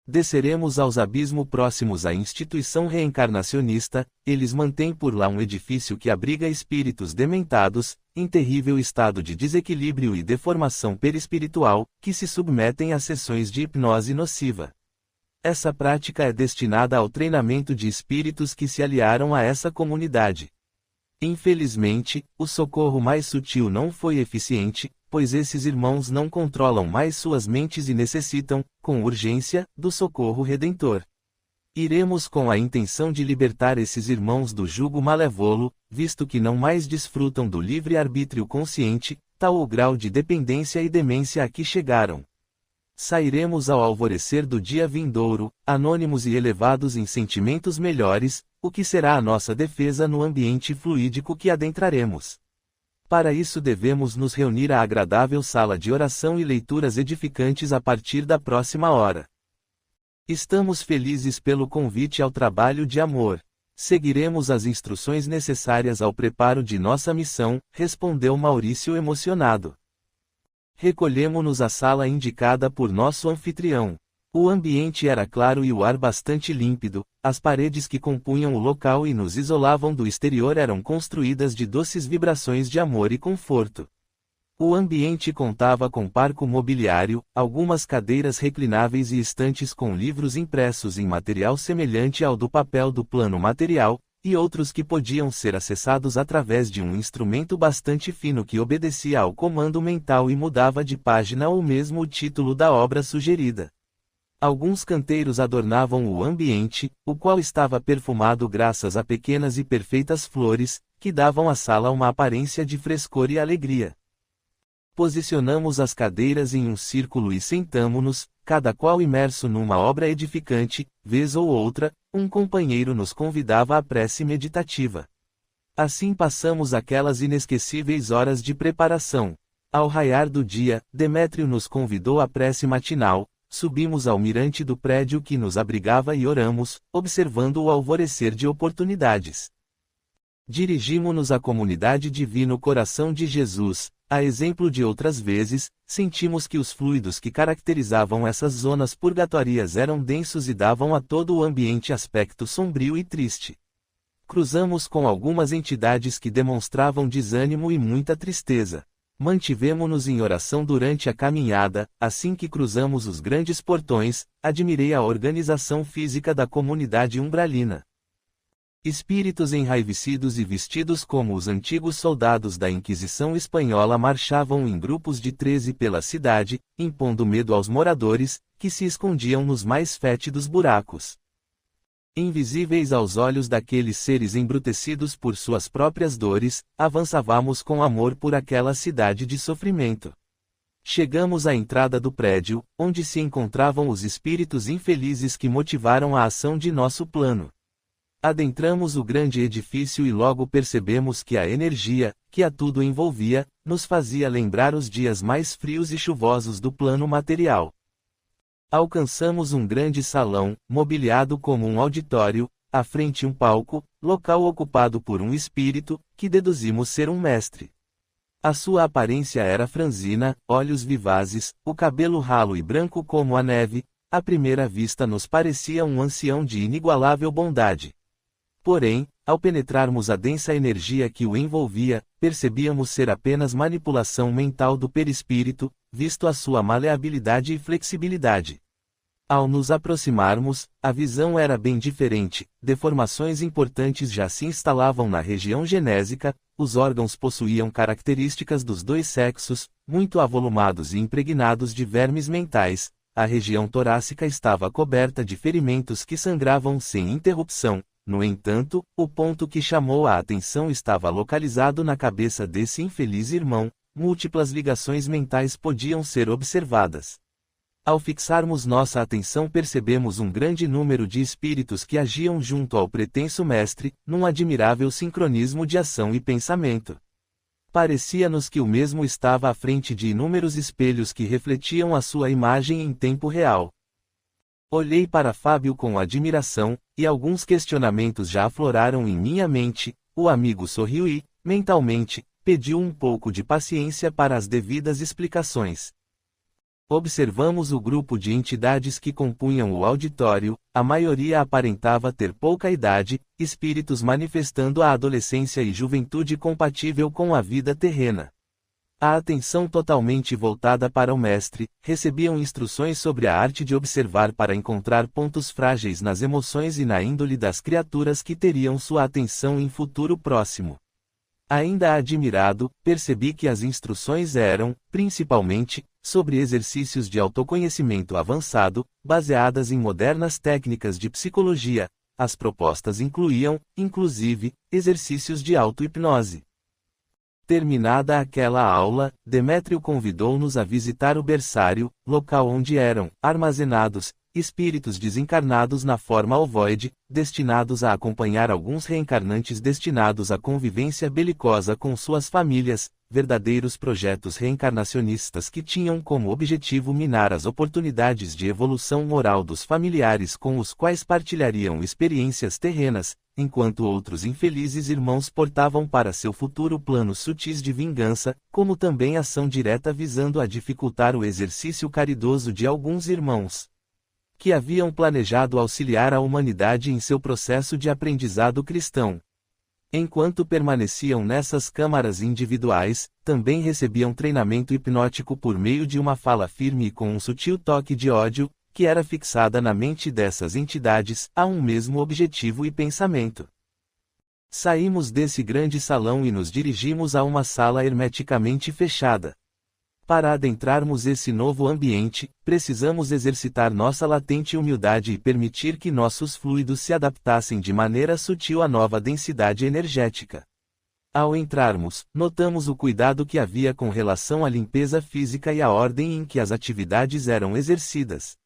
Desceremos aos abismos próximos à instituição reencarnacionista, eles mantêm por lá um edifício que abriga espíritos dementados, em terrível estado de desequilíbrio e deformação perispiritual, que se submetem a sessões de hipnose nociva. Essa prática é destinada ao treinamento de espíritos que se aliaram a essa comunidade. Infelizmente, o socorro mais sutil não foi eficiente, pois esses irmãos não controlam mais suas mentes e necessitam, com urgência, do socorro redentor. Iremos com a intenção de libertar esses irmãos do jugo malévolo, visto que não mais desfrutam do livre-arbítrio consciente, tal o grau de dependência e demência a que chegaram. Sairemos ao alvorecer do dia vindouro, anônimos e elevados em sentimentos melhores, o que será a nossa defesa no ambiente fluídico que adentraremos. Para isso devemos nos reunir à agradável sala de oração e leituras edificantes a partir da próxima hora. Estamos felizes pelo convite ao trabalho de amor. Seguiremos as instruções necessárias ao preparo de nossa missão, respondeu Maurício emocionado. Recolhemo-nos à sala indicada por nosso anfitrião. O ambiente era claro e o ar bastante límpido, as paredes que compunham o local e nos isolavam do exterior eram construídas de doces vibrações de amor e conforto. O ambiente contava com parco mobiliário, algumas cadeiras reclináveis e estantes com livros impressos em material semelhante ao do papel do plano material, e outros que podiam ser acessados através de um instrumento bastante fino que obedecia ao comando mental e mudava de página ou mesmo o título da obra sugerida. Alguns canteiros adornavam o ambiente, o qual estava perfumado graças a pequenas e perfeitas flores, que davam à sala uma aparência de frescor e alegria. Posicionamos as cadeiras em um círculo e sentamo-nos, cada qual imerso numa obra edificante, vez ou outra, um companheiro nos convidava à prece meditativa. Assim passamos aquelas inesquecíveis horas de preparação. Ao raiar do dia, Demétrio nos convidou à prece matinal, subimos ao mirante do prédio que nos abrigava e oramos, observando o alvorecer de oportunidades. Dirigimo-nos à comunidade Divino Coração de Jesus, A exemplo de outras vezes, sentimos que os fluidos que caracterizavam essas zonas purgatórias eram densos e davam a todo o ambiente aspecto sombrio e triste. Cruzamos com algumas entidades que demonstravam desânimo e muita tristeza. Mantivemo-nos em oração durante a caminhada. Assim que cruzamos os grandes portões, admirei a organização física da comunidade umbralina. Espíritos enraivecidos e vestidos como os antigos soldados da Inquisição Espanhola marchavam em grupos de 13 pela cidade, impondo medo aos moradores, que se escondiam nos mais fétidos buracos. Invisíveis aos olhos daqueles seres embrutecidos por suas próprias dores, avançávamos com amor por aquela cidade de sofrimento. Chegamos à entrada do prédio, onde se encontravam os espíritos infelizes que motivaram a ação de nosso plano. Adentramos o grande edifício e logo percebemos que a energia, que a tudo envolvia, nos fazia lembrar os dias mais frios e chuvosos do plano material. Alcançamos um grande salão, mobiliado como um auditório, à frente um palco, local ocupado por um espírito, que deduzimos ser um mestre. A sua aparência era franzina, olhos vivazes, o cabelo ralo e branco como a neve, à primeira vista nos parecia um ancião de inigualável bondade. Porém, ao penetrarmos a densa energia que o envolvia, percebíamos ser apenas manipulação mental do perispírito, visto a sua maleabilidade e flexibilidade. Ao nos aproximarmos, a visão era bem diferente, deformações importantes já se instalavam na região genésica, os órgãos possuíam características dos dois sexos, muito avolumados e impregnados de vermes mentais, a região torácica estava coberta de ferimentos que sangravam sem interrupção. No entanto, o ponto que chamou a atenção estava localizado na cabeça desse infeliz irmão, múltiplas ligações mentais podiam ser observadas. Ao fixarmos nossa atenção percebemos um grande número de espíritos que agiam junto ao pretenso mestre, num admirável sincronismo de ação e pensamento. Parecia-nos que o mesmo estava à frente de inúmeros espelhos que refletiam a sua imagem em tempo real. Olhei para Fábio com admiração, e alguns questionamentos já afloraram em minha mente. O amigo sorriu e, mentalmente, pediu um pouco de paciência para as devidas explicações. Observamos o grupo de entidades que compunham o auditório, a maioria aparentava ter pouca idade, espíritos manifestando a adolescência e juventude compatível com a vida terrena. A atenção totalmente voltada para o mestre, recebiam instruções sobre a arte de observar para encontrar pontos frágeis nas emoções e na índole das criaturas que teriam sua atenção em futuro próximo. Ainda admirado, percebi que as instruções eram, principalmente, sobre exercícios de autoconhecimento avançado, baseadas em modernas técnicas de psicologia. As propostas incluíam, inclusive, exercícios de auto-hipnose. Terminada aquela aula, Demétrio convidou-nos a visitar o berçário, local onde eram armazenados espíritos desencarnados na forma ovoide, destinados a acompanhar alguns reencarnantes destinados à convivência belicosa com suas famílias, verdadeiros projetos reencarnacionistas que tinham como objetivo minar as oportunidades de evolução moral dos familiares com os quais partilhariam experiências terrenas, enquanto outros infelizes irmãos portavam para seu futuro planos sutis de vingança, como também ação direta visando a dificultar o exercício caridoso de alguns irmãos que haviam planejado auxiliar a humanidade em seu processo de aprendizado cristão. Enquanto permaneciam nessas câmaras individuais, também recebiam treinamento hipnótico por meio de uma fala firme e com um sutil toque de ódio, que era fixada na mente dessas entidades, a um mesmo objetivo e pensamento. Saímos desse grande salão e nos dirigimos a uma sala hermeticamente fechada. Para adentrarmos esse novo ambiente, precisamos exercitar nossa latente humildade e permitir que nossos fluidos se adaptassem de maneira sutil à nova densidade energética. Ao entrarmos, notamos o cuidado que havia com relação à limpeza física e à ordem em que as atividades eram exercidas.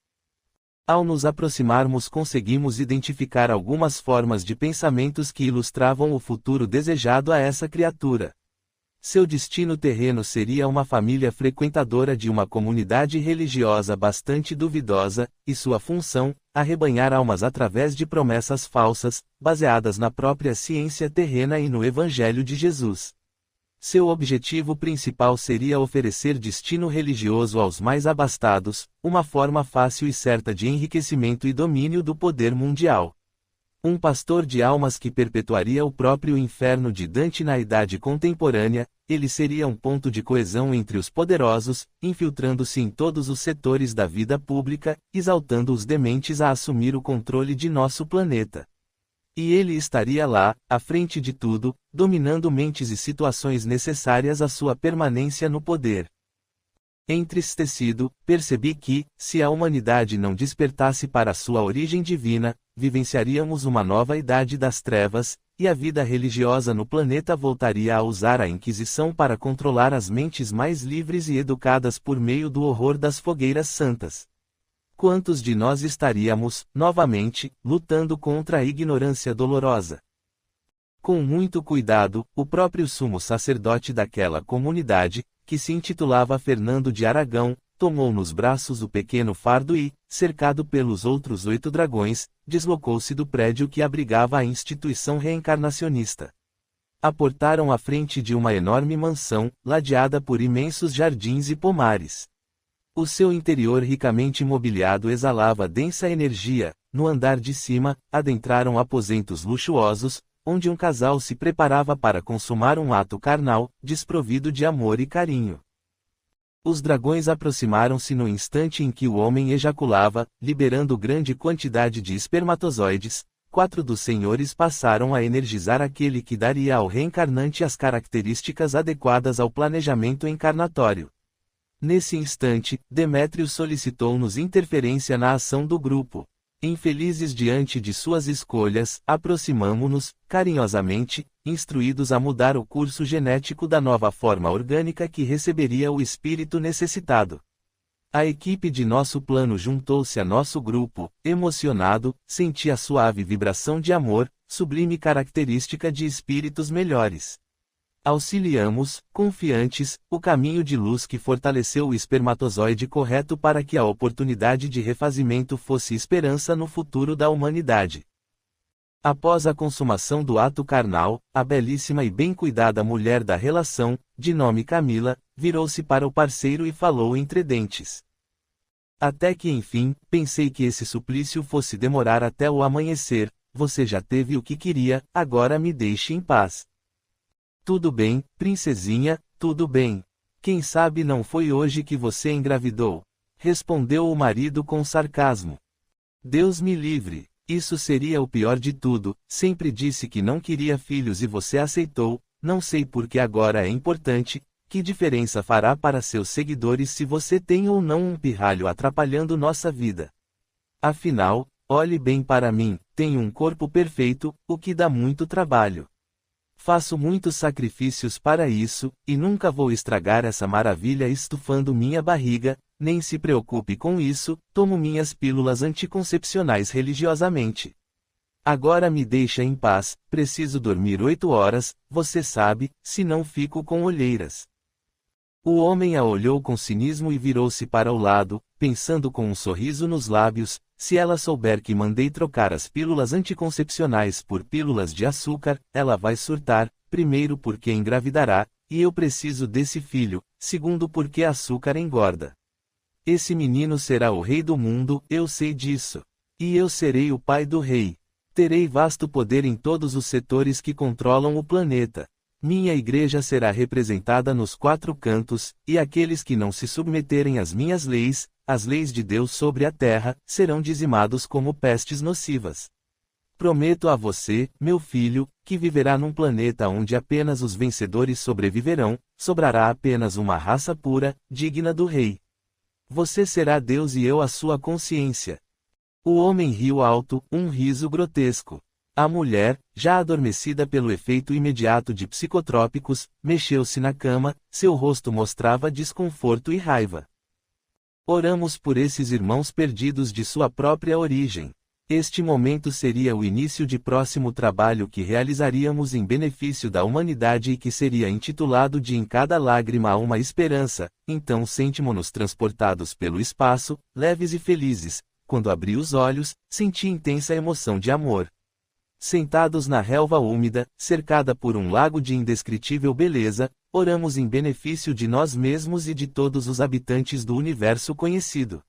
Ao nos aproximarmos conseguimos identificar algumas formas de pensamentos que ilustravam o futuro desejado a essa criatura. Seu destino terreno seria uma família frequentadora de uma comunidade religiosa bastante duvidosa, e sua função, arrebanhar almas através de promessas falsas, baseadas na própria ciência terrena e no Evangelho de Jesus. Seu objetivo principal seria oferecer destino religioso aos mais abastados, uma forma fácil e certa de enriquecimento e domínio do poder mundial. Um pastor de almas que perpetuaria o próprio inferno de Dante na idade contemporânea, ele seria um ponto de coesão entre os poderosos, infiltrando-se em todos os setores da vida pública, exaltando os dementes a assumir o controle de nosso planeta. E ele estaria lá, à frente de tudo, dominando mentes e situações necessárias à sua permanência no poder. Entristecido, percebi que, se a humanidade não despertasse para sua origem divina, vivenciaríamos uma nova idade das trevas, e a vida religiosa no planeta voltaria a usar a Inquisição para controlar as mentes mais livres e educadas por meio do horror das fogueiras santas. Quantos de nós estaríamos, novamente, lutando contra a ignorância dolorosa? Com muito cuidado, o próprio sumo sacerdote daquela comunidade, que se intitulava Fernando de Aragão, tomou nos braços o pequeno fardo e, cercado pelos outros 8 dragões, deslocou-se do prédio que abrigava a instituição reencarnacionista. Aportaram à frente de uma enorme mansão, ladeada por imensos jardins e pomares. O seu interior ricamente mobiliado exalava densa energia. No andar de cima, adentraram aposentos luxuosos, onde um casal se preparava para consumar um ato carnal, desprovido de amor e carinho. Os dragões aproximaram-se no instante em que o homem ejaculava, liberando grande quantidade de espermatozoides. 4 dos senhores passaram a energizar aquele que daria ao reencarnante as características adequadas ao planejamento encarnatório. Nesse instante, Demétrio solicitou-nos interferência na ação do grupo. Infelizes diante de suas escolhas, aproximamo-nos, carinhosamente, instruídos a mudar o curso genético da nova forma orgânica que receberia o espírito necessitado. A equipe de nosso plano juntou-se a nosso grupo, emocionado, senti a suave vibração de amor, sublime característica de espíritos melhores. Auxiliamos, confiantes, o caminho de luz que fortaleceu o espermatozoide correto para que a oportunidade de refazimento fosse esperança no futuro da humanidade. Após a consumação do ato carnal, a belíssima e bem cuidada mulher da relação, de nome Camila, virou-se para o parceiro e falou entre dentes. Até que enfim, pensei que esse suplício fosse demorar até o amanhecer. Você já teve o que queria, agora me deixe em paz. Tudo bem, princesinha, tudo bem. Quem sabe não foi hoje que você engravidou? Respondeu o marido com sarcasmo. Deus me livre, isso seria o pior de tudo. Sempre disse que não queria filhos e você aceitou. Não sei por que agora é importante. Que diferença fará para seus seguidores se você tem ou não um pirralho atrapalhando nossa vida? Afinal, olhe bem para mim, tenho um corpo perfeito, o que dá muito trabalho. Faço muitos sacrifícios para isso, e nunca vou estragar essa maravilha estufando minha barriga. Nem se preocupe com isso, tomo minhas pílulas anticoncepcionais religiosamente. Agora me deixa em paz, preciso dormir 8 horas, você sabe, senão fico com olheiras. O homem a olhou com cinismo e virou-se para o lado, pensando com um sorriso nos lábios. Se ela souber que mandei trocar as pílulas anticoncepcionais por pílulas de açúcar, ela vai surtar, primeiro porque engravidará, e eu preciso desse filho, segundo porque açúcar engorda. Esse menino será o rei do mundo, eu sei disso. E eu serei o pai do rei. Terei vasto poder em todos os setores que controlam o planeta. Minha igreja será representada nos 4 cantos, e aqueles que não se submeterem às minhas leis, as leis de Deus sobre a terra, serão dizimados como pestes nocivas. Prometo a você, meu filho, que viverá num planeta onde apenas os vencedores sobreviverão, sobrará apenas uma raça pura, digna do rei. Você será Deus e eu a sua consciência. O homem riu alto, um riso grotesco. A mulher, já adormecida pelo efeito imediato de psicotrópicos, mexeu-se na cama, seu rosto mostrava desconforto e raiva. Oramos por esses irmãos perdidos de sua própria origem. Este momento seria o início de próximo trabalho que realizaríamos em benefício da humanidade e que seria intitulado de Em Cada Lágrima há uma Esperança. Então sentimo-nos transportados pelo espaço, leves e felizes. Quando abri os olhos, senti intensa emoção de amor. Sentados na relva úmida, cercada por um lago de indescritível beleza, Oramos em benefício de nós mesmos e de todos os habitantes do universo conhecido.